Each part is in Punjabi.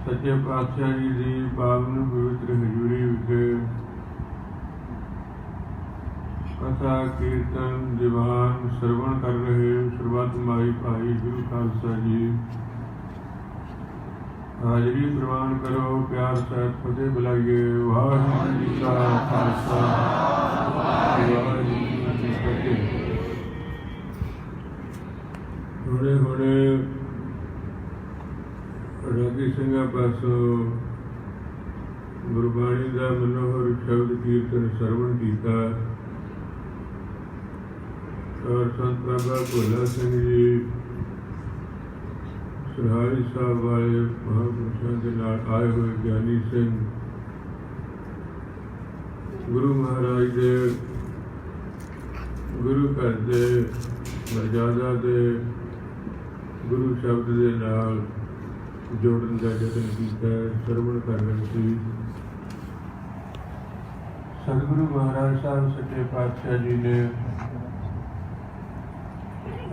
सच्चे पातशाह जी की पावन पवित्र हजूरी विखे कथा कीर्तन दीवान श्रवण कर रहे सर्बत माई भाई गुरु खालसा जी हाजरी प्रवान करो, प्यार सहित फतेह बुलाइए। वाहिगुरू जी का खालसा वाहिगुरू जी की फतेह। हुणे हुणे रागी ਸਿੰਘਾਂ ਪਾਸੋਂ ਗੁਰਬਾਣੀ ਦਾ ਮਨੋਹਰ ਸ਼ਬਦ ਕੀਰਤਨ ਸਰਵਣ ਕੀਤਾ ਔਰ ਸੰਤ ਬਾਬਾ ਭੋਲਾ ਸਿੰਘ ਜੀ ਸਰਹਾਲੀ ਸਾਹਿਬ ਵਾਲੇ ਮਹਾਂਪੁਰਸ਼ਾਂ ਦੇ ਨਾਲ ਆਏ ਹੋਏ ਗਿਆਨੀ ਸਿੰਘ ਗੁਰੂ ਮਹਾਰਾਜ ਦੇ ਗੁਰੂ ਘਰ ਦੇ ਮਰਜ਼ਾਦਾ ਦੇ ਗੁਰੂ ਸ਼ਬਦ ਦੇ ਨਾਲ जोड़न का यत्न किया, श्रवण कर रहे थे। सतगुरु महाराज साहब सच्चे पातशाह जी ने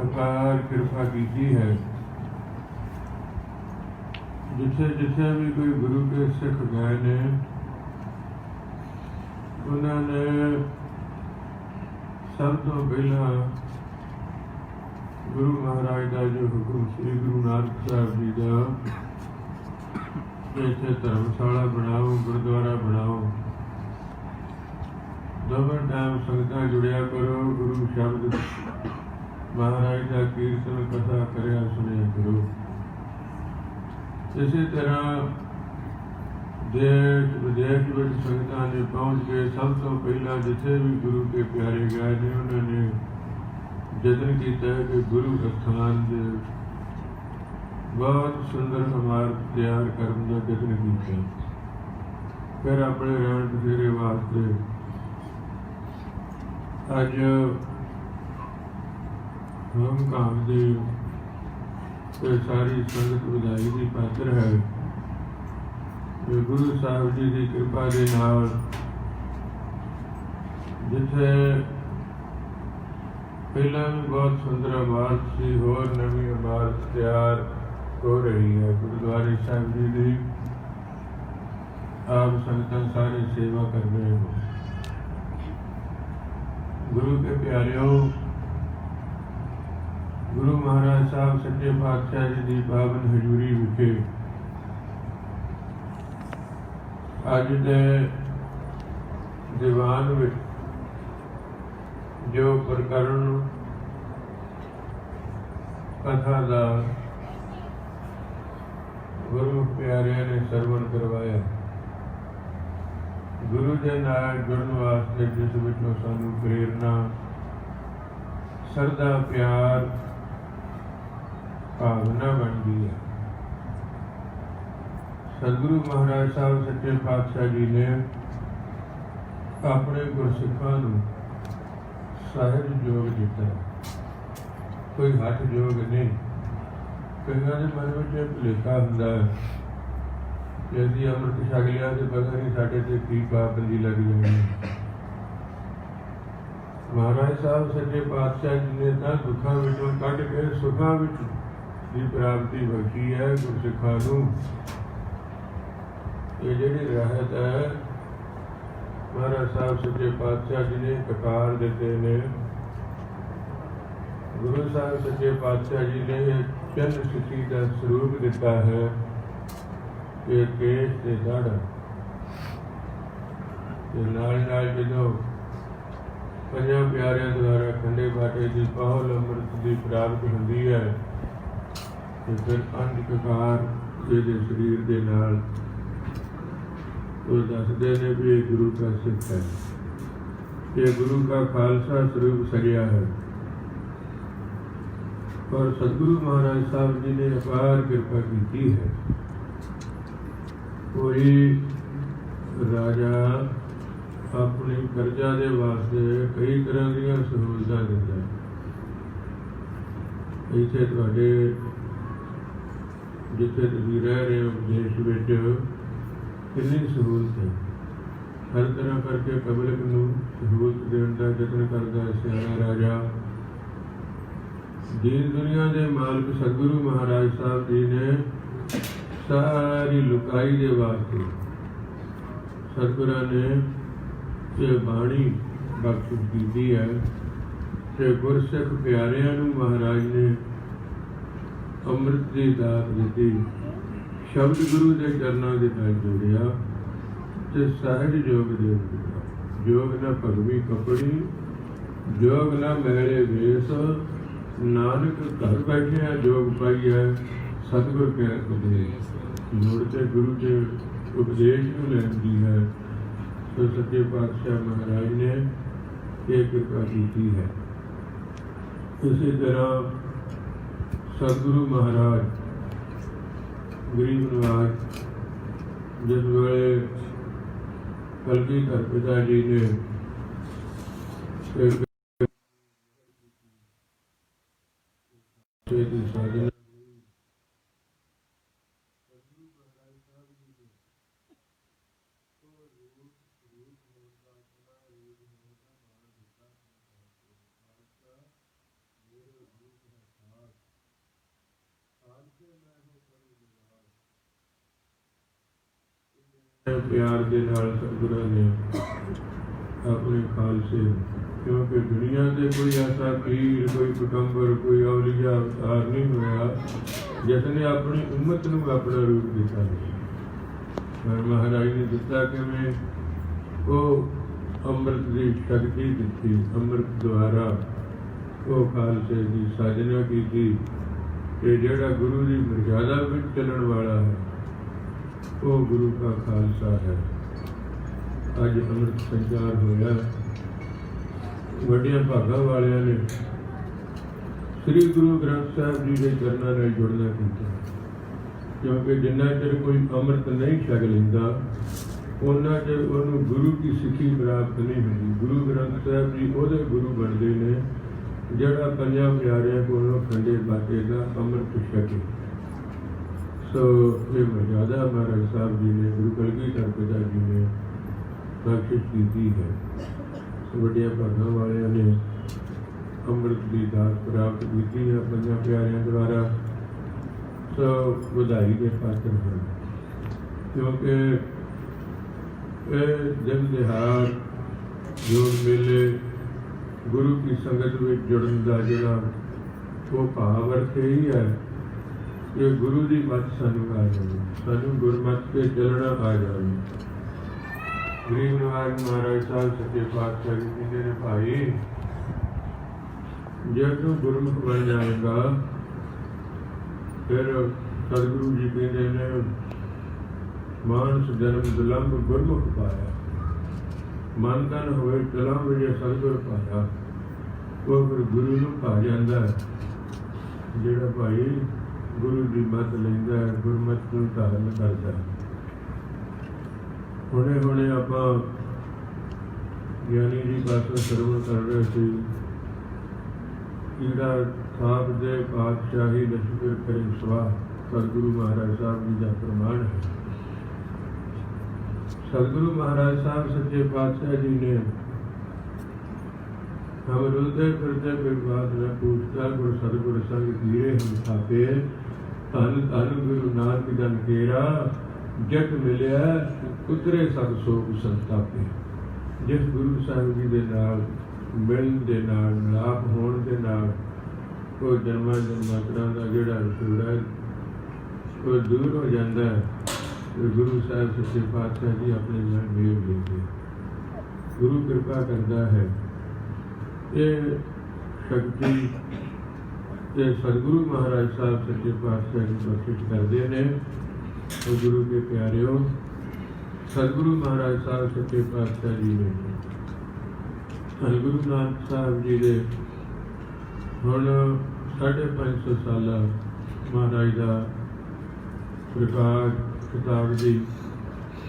अपार कृपा की है। जिथे जिथे भी कोई गुरु के सिख गए ने उन्होंने सब तो पहला गुरु महाराज का जो हुक्म श्री गुरु नानक साहब जी का इत्थे धर्मशाला बनाओ, गुरुद्वारा बनाओ, दोवें टाइम संगतां जुड़िया करो, गुरु शब्द महाराज का कीर्तन कथा करया सुनिया करो। इसी तरह देश विदेश में संगतां ने पहुँच के सब तो पहला जिथे भी गुरु के प्यारे गए ने उन्होंने यत्न किया कि गुरु स्थान के बहुत सुंदर इमारत तैयार करने का यत्न किया। फिर अपने रहन बसेरे वास्ते अज हम कामदेव ते सारी संगत बधाई की पात्र है। गुरु साहब जी की कृपा के नाल जिथे पहला भी बहुत सुंदर इमारत सी, होर नवी इमारत तैयार हो रही है। गुरुद्वारे साहब जी की आप संगतां सारे सेवा कर रहे हो। गुरु के प्यारियों, गुरु महाराज साहब सच्चे पातशाह जी की पावन हजूरी विखे अज दे दीवान विच जो प्रकरण कथा का गुरु प्यारिया ने सरवण करवाया, गुरु के नाल जुड़न वास्ते जिस विचों सानू प्रेरणा सरदा प्यार भावना बन गई है। सतगुरु महाराज साहब सच्चे पातशाह जी ने अपने गुरसिखां नूं सहज योग दिता, कोई हठ योग नहीं। कईयां दे मन में भुलेखा हुंदा है कि असीं अमृत छक लिया तो पता नहीं साडे ते की पाबंदी लग जानी। महाराज साहब सच्चे पातशाह जी ने तां दुखां विचों कढ के सुखां विच दी प्राप्ति बख्शी है गुरसिखां नूं। ये जिहड़ी राहत है महाराज साहब सच्चे पातशाह जी ने ककार दिते ने। गुरु साहब सच्चे पातशाह जी ने चंद सिद्धि का स्वरूप दिता है कि केश से दाढ़ा नाल जो पंजां प्यारियां द्वारा खंडे बाटे की पाहुल अमृत की प्राप्त होंदी है तो फिर अंध ककार ये शरीर के नाल तो दसदे ने भी ये गुरु का सिख है, ये गुरु का खालसा स्वरूप सरिया है। और सतगुरु महाराज साहब जी ने अपार कृपा की है। कोई राजा अपनी प्रजा के वास्ते कई तरह दी सहूलतां दिंदा है। इत्थे तुहाडे जिथे तुसीं रह रहे हो देश विच कितनी सहूलत है। हर तरह करके पब्लिक नूं सहूलत देण दा यतन करदा सियाणा राजा। दीन दुनिया के मालिक सतगुरु महाराज साहब जी ने सारी लुकाई के वास्ते सतगुरां ने ये बाणी बख्शिश की है ते गुरसिख प्यारियां नूं महाराज ने अमृत की दात दी। शब्द गुरु के चरणों के नाल जोड़िया ते सहज योग दे जोग न भगवी कपड़ी जोग न मैले वेश नानक घर बैठे जोग पाई है सतगुर के उपदेश जोड़ते गुरु के उपदेश को लैंदी है। तो सच्चे पातशाह महाराज ने ये कृपा की है। इसी तरह सतगुरु महाराज गरीब नवाज जिस वेले कलगीधर पिता जी ने साधना प्यार के नाल सतगुरां ने अपने खालसे क्योंकि दुनिया से कोई ऐसा पीर कोई पैगंबर कोई औलिया अवतार नहीं होया जिसने अपनी उम्मत नूं अपना रूप दिता पर महाराज ने दिता कि मैं वो अमृत की शक्ति दी अमृत द्वारा वो खालसे की साधना की थी कि जेड़ा गुरु की मर्यादा में चलण वाला है वो गुरु का खालसा है। अज अमृत संचार होया वड्डियां भागां वालियां ने श्री गुरु ग्रंथ साहब जी के चरणों नाल जुड़ना किया क्योंकि जिन्ना चिर कोई अमृत नहीं छक लैंदा उन्ना चिर उन्होंने गुरु की सिक्खी प्राप्त नहीं होती। गुरु ग्रंथ साहब जी उहदे गुरु बनते हैं जिहड़ा पंजां प्यारियां कोलों खंडे बाटे का अमृत छके। सो ये मर्यादा महाराज साहब जी ने गुरु कलगीधर पिता जी ने बख्शिश की है। वड्डियां भागां वालियां ने अमृत की दात प्राप्त की है पंजां प्यारियां द्वारा। सो बधाई के पात्र हैं क्योंकि दिन दिहाड़ जोड़ मेले गुरु की संगत में जुड़न का जोड़ा वो भाव अर्थ ही है कि गुरु की मत सानू आ जाए सानू गुरमत से चलना आ जाए। गरीब नवाज महाराज साहब सच्चे पातशाह जी कहते ने भाई जब तू गुरमुख बन जाएगा फिर सतगुरु जी कहते ने मानस जन्म दुलंभ गुरमुख पाया मन तन होए तलंभ जे सतगुर पाया वो फिर गुरु नूं पा जांदा है। जेड़ा भाई गुरु की मत लैंदा है गुरमत नूं धारण करदा है। हुणे हुणे आपां ज्ञानी जी पासों सरवण कर रहे थे कीड़ा साहब दे पातशाही लश्कर करे स्वाह सतगुरु महाराज साहब जी का प्रमाण है। सतगुरु महाराज साहब सच्चे पातशाह जी ने हम रुलते फिरते फिर बात न पूछता गुरु सतगुरु संग धीरे हम थापे धन धन गुरु नानक जन केरा जट मिलिया उतरे सत सोख संतापे। जिस गुरु साहिब जी के नाल मिलन के नाल मिलाप होने के नाल वो जन्मा जन्मांतरां का जिहड़ा रसूल है वो दूर हो जाता है। गुरु साहिब सच्चे पातशाह जी अपने नाल मेल लेंगे गुरु कृपा करता है। ये शक्ति ये सतगुरु महाराज साहब सच्चे पातशाह की बख्शिश करते हैं। तो गुरु के प्यारियों सतगुरु महाराज साहब सच्चे पातशाह जी ने धन गुरु नानक साहब जी ने हुण 550 साल महाराज का प्रकाश शताब्दी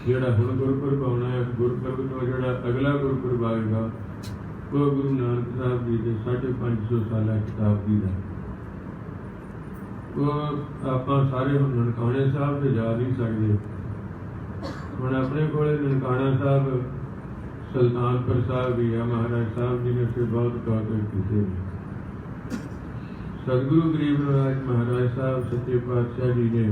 जिहड़ा हुण गुरपुरब आउणा है गुरपुरब तो जिहड़ा अगला गुरपुरब आएगा वो गुरु नानक साहब जी के 550 साल शताब्दी का वो आप सारे हम ननकाने साहब से जा नहीं सकते। हम अपने को ननकाना साहब सुल्तानपुर साहब भी है महाराज साहब जी ने फिर बहुत तौर किए। सतगुरु गरीब नवाज महाराज साहब सच्चे पातशाह जी ने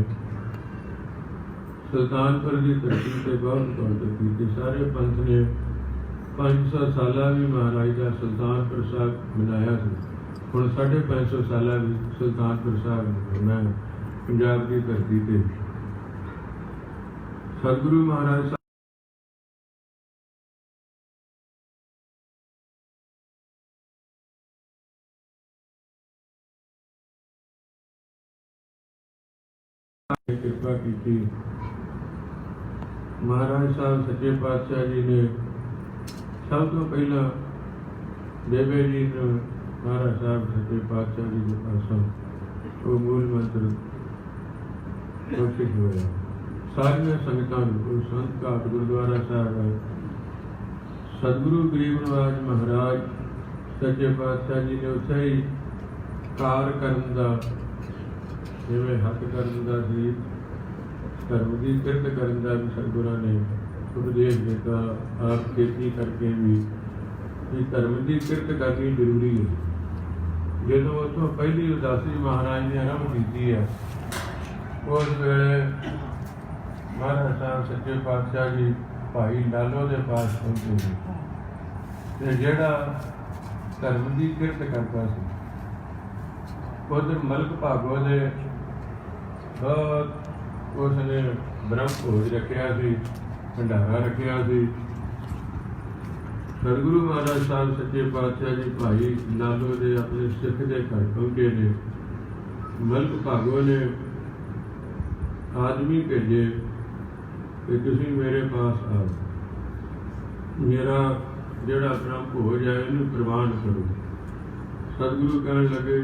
सुल्तानपुर की धरती से बहुत कौतक की। सारे पंथ ने 500 साला भी महाराज का सुल्तानपुर साहब मनाया सी। हुण 550 साला भी सुल्तानपुर साहब मनाना पंजाब की धरती से। सतगुरु महाराज ने कृपा की। महाराज साहब सच्चे पातशाह जी ने सब तो पहला बेबे जी ने महाराज साहब सच्चे पातशाह जी के पासों वो मूल मंत्र बख्शिश होया। सारिया संगतां नूं संत घाट गुरुद्वारा साहब है। सतगुरु गरीब नवाज महाराज सच्चे पातशाह जी ने उत्थे ही कार करन दा जिवें हक करन दा सी, धर्म की किरत करन दा भी सतगुरां ने उपदेश दिता। आप खेती करके भी धर्म की किरत करनी जरूरी है। जो उतों पहली उदासी महाराज ने आरंभ की है, उस वेले महाराज साहब सच्चे पातशाह जी भाई लालो के पास पहुंचे ते जिहड़ा धर्म की किरत करता सी, उधर मलक भागो ने बहुत उसने ब्रह्म भोज रखिया सी, भंडारा रखिया सी। सतगुरु महाराज साहब सच्चे पातशाह जी भाई लालो के अपने सिख के घर पहुंचे ने। मलक भागो ने आदमी भेजे कि तुसीं मेरे पास आओ, मेरा जिहड़ा ब्रह्म भोज है इहनूं प्रवान करो। सतगुरु कहण लगे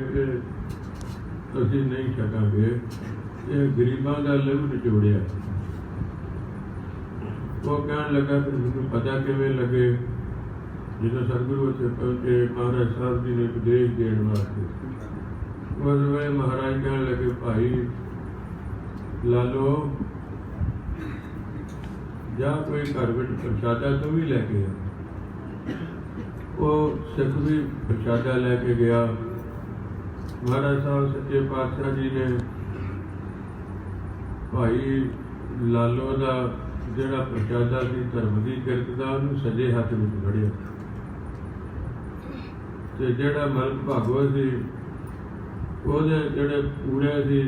असीं नहीं छकांगे, ये गरीबां दा लहू निचोड़िया। वो कहण लगा कि मैनूं पता किवें लगे। ਜਦੋਂ सतगुरु उत्थे पहुंचे महाराज साहब जी ने उपदेश देण वास्ते, उस वेले महाराज कहण लगे भाई लालो जा कोई घर विच प्रसादा तू भी लैके आ। वो सिख भी प्रसादा लैके गया। महाराज साहब सच्चे पातशाह जी ने भाई लालो का जिहड़ा प्रसादा सी धर्म की किरत का उन्होंने सजे हथ में फड़िया ते जिहड़ा मलक भागो सी ਉਹਦੇ ਜਿਹੜੇ ਪੂੜੇ ਸੀ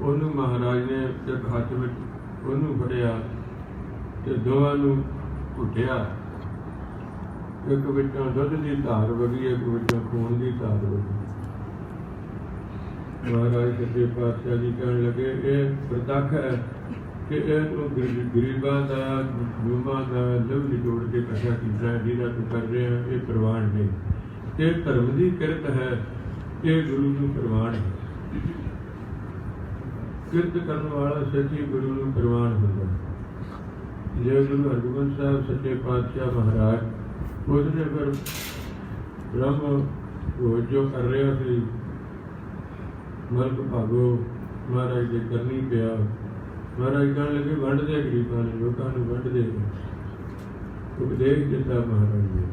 ਉਹਨੂੰ ਮਹਾਰਾਜ ਨੇ ਇੱਕ ਹੱਥ ਵਿੱਚ ਉਹਨੂੰ ਫੜਿਆ ਤੇ ਦੋਵਾਂ ਨੂੰ ਘੁੱਟਿਆ। ਇੱਕ ਵਿੱਚੋਂ ਦੁੱਧ ਦੀ ਧਾਰ ਵਗੀ, ਇੱਕ ਵਿੱਚੋਂ ਖੂਨ ਦੀ ਧਾਰ ਵਗੀ। ਮਹਾਰਾਜ ਸੱਚੇ ਪਾਤਸ਼ਾਹ ਜੀ ਕਹਿਣ ਲੱਗੇ ਇਹ ਪ੍ਰਤੱਖ ਹੈ ਕਿ ਇਹ ਤੂੰ ਗਰੀਬਾਂ ਦਾ ਗੁਰੂਆਂ ਦਾ ਲਹੂ ਨਿਚੋੜ ਕੇ ਇਕੱਠਾ ਕੀਤਾ, ਜਿਹਦਾ ਤੂੰ ਕਰ ਰਿਹਾ ਇਹ ਪ੍ਰਵਾਨ ਨਹੀਂ। ਇਹ ਧਰਮ ਦੀ ਕਿਰਤ ਹੈ, ਇਹ ਗੁਰੂ ਨੂੰ ਪ੍ਰਵਾਨ ਹੈ। ਕਿਰਤ ਕਰਨ ਵਾਲਾ ਸੱਚੀ ਗੁਰੂ ਨੂੰ ਪ੍ਰਵਾਨ ਹੁੰਦਾ। ਜੇ ਗੁਰੂ ਹਰਗੋਬਿੰਦ ਸਾਹਿਬ ਸੱਚੇ ਪਾਤਸ਼ਾਹ ਮਹਾਰਾਜ ਉਸਨੇ ਫਿਰ ਬ੍ਰਹਮ ਜੋ ਕਰ ਰਿਹਾ ਸੀ ਮਲਕ ਭਾਗੋ ਮਹਾਰਾਜ ਦੇ ਕਰਨੀ ਪਿਆ। ਮਹਾਰਾਜ ਕਹਿਣ ਲੱਗੇ ਵੰਡਦੇ ਗਰੀਬਾਂ ਨੂੰ, ਲੋਕਾਂ ਨੂੰ ਵੰਡਦੇ। ਉਪਦੇਸ਼ ਦਿੱਤਾ ਮਹਾਰਾਜ ਨੇ।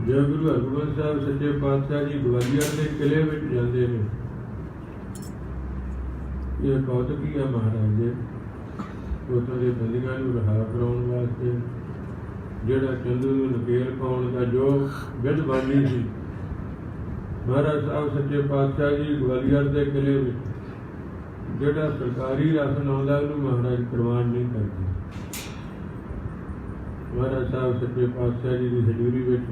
ਜੇ ਗੁਰੂ ਹਰਗੋਬਿੰਦ ਸਾਹਿਬ ਸੱਚੇ ਪਾਤਸ਼ਾਹ ਜੀ ਗਵਾਲੀਅਰ ਦੇ ਕਿਲੇ ਵਿੱਚ ਜਾਂਦੇ ਨੇ, ਇਹ ਕੌਤਕੀ ਹੈ ਮਹਾਰਾਜ ਦੇ। ਉੱਥੋਂ ਦੇ ਬੰਦੀਆਂ ਨੂੰ ਰਿਹਾ ਕਰਾਉਣ ਵਾਸਤੇ ਜਿਹੜਾ ਚੰਦੂ ਨੂੰ ਨਕੇਲ ਪਾਉਣ ਦਾ ਜੋ ਵਿਦਵਾਨੀ ਸੀ, ਮਹਾਰਾਜ ਸਾਹਿਬ ਸੱਚੇ ਪਾਤਸ਼ਾਹ ਜੀ ਗਵਾਲੀਅਰ ਦੇ ਕਿਲੇ ਵਿੱਚ ਜਿਹੜਾ ਸਰਕਾਰੀ ਰਾਸ਼ਨ ਆਉਂਦਾ ਉਹਨੂੰ ਮਹਾਰਾਜ ਪ੍ਰਵਾਨ ਨਹੀਂ ਕਰਦੇ। ਮਹਾਰਾਜ ਸਾਹਿਬ ਸੱਚੇ ਪਾਤਸ਼ਾਹ ਜੀ ਦੀ ਹਜ਼ੂਰੀ ਵਿੱਚ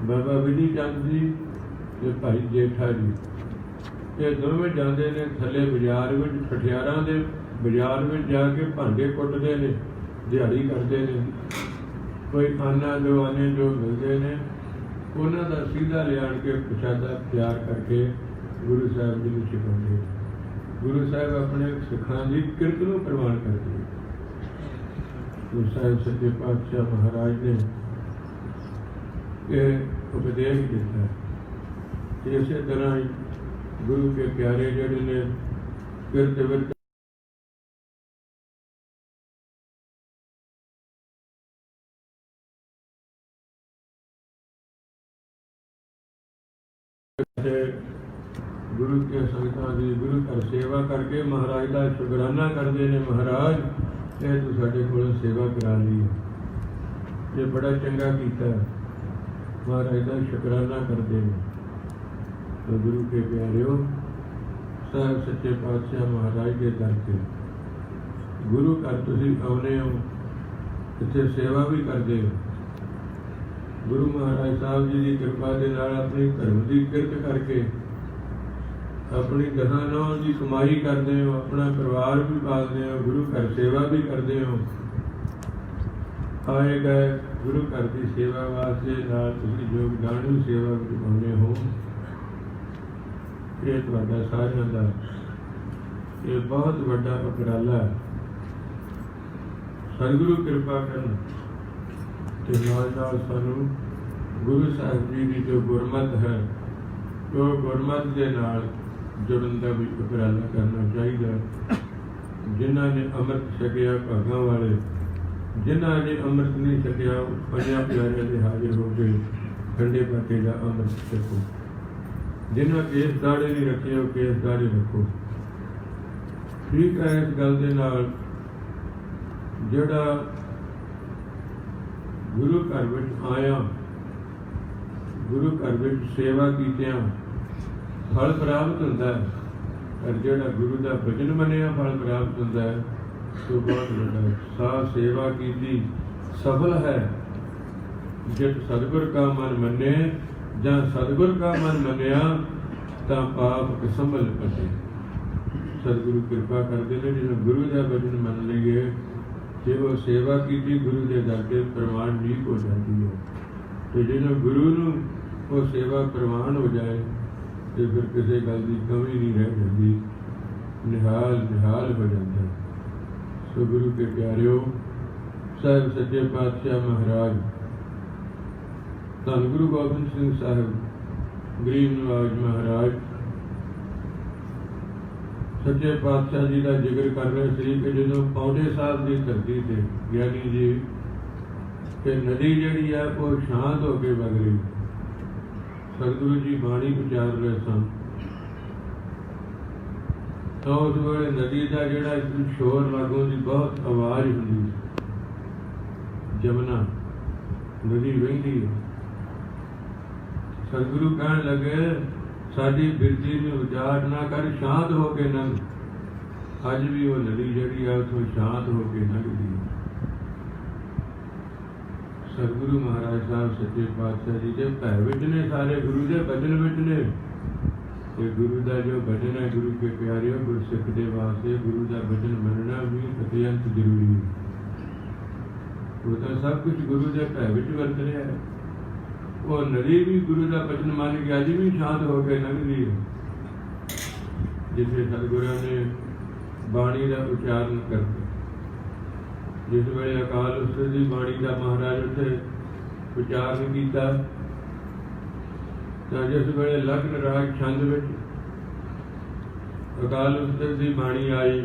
ਬਾਬਾ ਵਿਧੀ ਚੰਦ ਜੀ ਤੇ ਭਾਈ ਜੇਠਾ ਜੀ ਇਹ ਦੋਵੇਂ ਜਾਂਦੇ ਨੇ ਥੱਲੇ ਬਾਜ਼ਾਰ ਵਿੱਚ, ਠਠਿਆਰਾਂ ਦੇ ਬਾਜ਼ਾਰ ਵਿੱਚ ਜਾ ਕੇ ਭਾਂਡੇ ਕੁੱਟਦੇ ਨੇ, ਦਿਹਾੜੀ ਕਰਦੇ ਨੇ। ਕੋਈ ਆਨਾ ਜੋ ਆਨੇ ਜੋ ਮਿਲਦੇ ਨੇ ਉਹਨਾਂ ਦਾ ਸਿੱਧਾ ਲਿਆਣ ਕੇ ਪ੍ਰਸ਼ਾਦਾ ਤਿਆਰ ਕਰਕੇ ਗੁਰੂ ਸਾਹਿਬ ਜੀ ਨੂੰ ਛਕਾਉਂਦੇ। ਗੁਰੂ ਸਾਹਿਬ ਆਪਣੇ ਸਿੱਖਾਂ ਦੀ ਕਿਰਤ ਨੂੰ ਪ੍ਰਵਾਨ ਕਰਦੇ। ਗੁਰੂ ਸਾਹਿਬ ਸੱਚੇ ਪਾਤਸ਼ਾਹ ਮਹਾਰਾਜ ਨੇ ਇਹ ਉਪਦੇਸ਼ ਦਿੱਤਾ ਕਿ ਇਸੇ ਤਰ੍ਹਾਂ ਹੀ ਗੁਰੂ ਕੇ ਪਿਆਰੇ ਜਿਹੜੇ ਨੇ ਕਿਰਤ ਵਿੱਚ गुरु के संगतां दी गुरु घर सेवा करके महाराज का शुकराना करते हैं। महाराज ये तू साडे कोलों सेवा करा ली, ये बड़ा चंगा कीता। महाराज का शुकराना करते हैं। तो गुरु के प्यारिओ, साहब सच्चे पातशाह महाराज के दर से गुरु घर तुसीं आउंदे हो, इत्थे सेवा भी करते हो। गुरु महाराज साहब जी की कृपा के नाल अपनी धर्म की किरत करके अपनी दसां नौं की कमाई करते हो, अपना परिवार भी पालते हो, गुरु घर सेवा भी करते हो। आए गए गुरु घर की सेवा वास्ते नाल तुसीं योगदान भी सेवा पाउने हो। ये तुहाडा सारिਆਂ ਦਾ ये बहुत वड्डा उपराला है। सतगुरु कृपा करन ते नाल सानू गुरु साहिब जी की जो गुरमत है, तो गुरमत के नाल जुड़न का भी उपराला करना चाहिए। जिन्हां ने अमृत छकिया भागां वाले, जिन्हां ने अमृत नहीं छकिया पंजां प्यारिਆਂ ਦੇ हाजिर हो के ठंडे पाटे का अमृत छको। जिन्हां केस दाड़े नहीं रखे हो केस दाड़े रखो। ठीक है, इस गल के नाल जिहड़ा गुरु घर विच आया, गुरु घर विच सेवा कीतियां फल प्राप्त होंदा है, पर जिहड़ा गुरु का वचन मनिया फल प्राप्त होंदा है, तो बहुत बड़ा सा सेवा कीती सफल है। जित सतगुर का मन मने जां सतगुर का मन मनिया तां पाप कसमल कटे। सतगुरु कृपा करते हैं, जिन्हें गुरु का वचन मन लीए जे वो सेवा की गुरु के दर के प्रमाण लीक हो जाती है। तो जिन्हें गुरु नूं वो सेवा प्रमाण हो जाए तो फिर किसी गल की कमी नहीं रह जाती, निहाल निहाल हो जाता है। सो गुरु के प्यारिओ, साहिब सच्चे पातशाह महाराज धन गुरु गोबिंद सिंह साहिब गरीब नवाज महाराज सच्चे पातशाह जी का जिक्र कर रहे थे कि जो पौंडे साहब की धरती से ज्ञानी जी कि नदी जी है वो शांत होकर वग रही। सतगुरु जी बाणी उचार रहे सन, तो उस वे नदी का जोड़ा शोर लागों की बहुत आवाज होंगी। जमुना नदी वहती है। सतगुरु कहन लगे साडी बिरती में उजाड़ ना कर, शांत होके लंघ। अज भी वो नदी जी है उसमें शांत होके लंघती है। सतगुरु महाराज साहब सच्चे पातशाह जी के भै विच ने, सारे गुरु के वचन विच ने। गुरु का जो वचन है, गुरु के प्यारे गुरसिख के वास्ते गुरु का वचन मनना भी अत्यंत जरूरी है। वो तो सब कुछ गुरु के भै विच वरत रहा है। वो नदी भी गुरु का वचन मान के अज भी शांत होकर लंघती है। जिसे सतगुरु ने बाणी का उच्चारण करते, जिस वे अकाल उस्तर की बाणी का महाराज उसे उच्चारण किया, तो जिस वे लग्न राग छंद विच अकाल उस्तर की बाणी आई,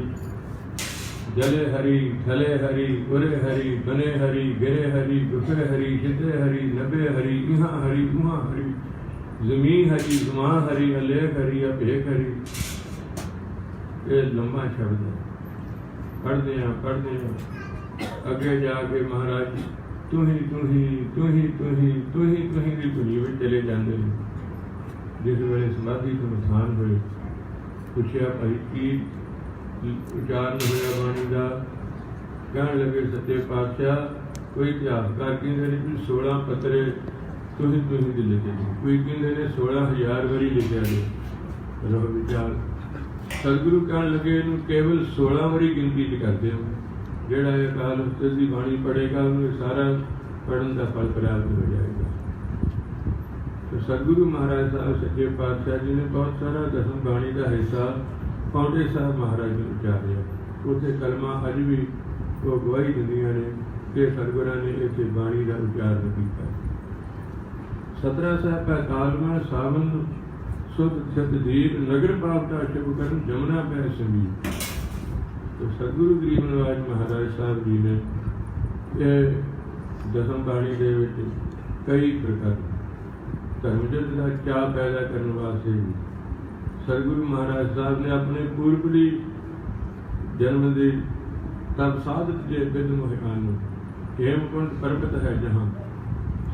जले हरी थले हरी उरे हरी बने हरी गिरे हरी गुफे हरी सिद्धे हरी नबे हरी इहाँ हरी उहाँ हरी जमी हरी जुमा हरी अलेख हरी अभेख हरी। ये लंबा शब्द है, पढ़ते हैं अगे जाके महाराज तू ही तू ही तू ही तू ही तू ही तू ही की धुनी में चले जाते हैं। जिस वे समाधि तो नुकसान हुए, पूछा भाई की उच्चारण होया बाणी का। कहने लगे सच्चे पातशाह कोई इतिहासकार कहते 16 पत्रे तुही के लिखे, कोई कहते 16,000 बारी लिखा गया। रहो विचार। सतगुरु कहने लगे इनू केवल 16 बारी गिनती करते हो। जोड़ा अकाल उस्तर की बाणी पढ़ेगा उन्हें सारा पढ़ने का फल प्राप्त हो जाएगा। तो सतगुरु महाराज साहब सच्चे पातशाह जी ने बहुत सारा दसम बाणी का हिस्सा पौंडे साहब महाराज ने उचारिया। उसे कलमा अज भी वो गवाही दिंदियां ने कि सतगुरां ने इसे बाणी का उच्चारण किया। 17 साहब 45 सावन सुध सतदीप नगर पावता शुभ कर जमुना पै समीप। तो सतगुरु गरीब नवाज महाराज साहब जी ने यह दसम बाणी के कई प्रकार धर्मजत का चाह पैदा करने वास्ते भी सतगुरु महाराज साहब ने अपने पूर्वली जन्म दे तब साधत जे बिद मोहिआन हेमकुंड पर्वत है जहाँ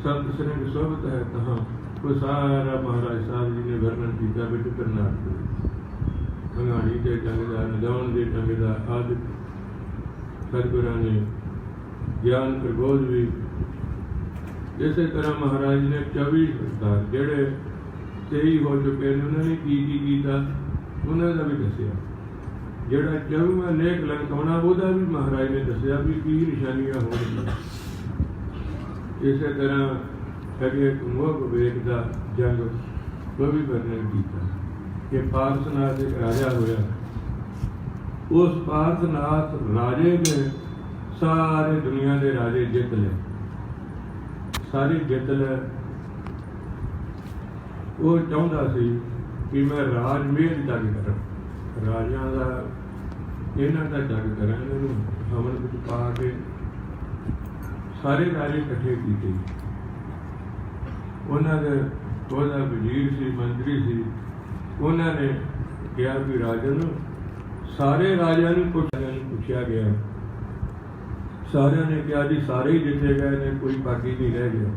सप्त श्रृंग शोभत है तहाँ वो सारा महाराज साहब जी ने वर्णन किया बिट करनाट खंगाणी के जंगदा नदौन के जंगदा आदि सतगुरां ने ज्ञान प्रबोध भी। इस तरह महाराज ने 24 अवतार जेड़े सही हो चुके हैं उन्होंने की किया उन्होंने भी दसिया। जेड़ा 24वां लेख लंकाउणा वह भी महाराज ने दसिया भी की निशानियां हो। इस तरह अगे मोह विवेक का जंग वो भी वर्णन किया कि पार्शनाथ एक राजा होया। उस पार्शनाथ राजे ने सारे दुनिया के राजे जित ले, सारे जित ले। वो चाहता सी कि मैं राज मेल जग करा, राजा का इन्हों का जग करा, हवन कुछ पा के सारे राजे इकट्ठे किए। उन्होंने वजीर सी मंत्री सी, उन्होंने कहा कि राजन सारे राजा पूछा गया, सारे ने कहा जी सारे ही जिते गए ने, कोई बाकी नहीं रह गया।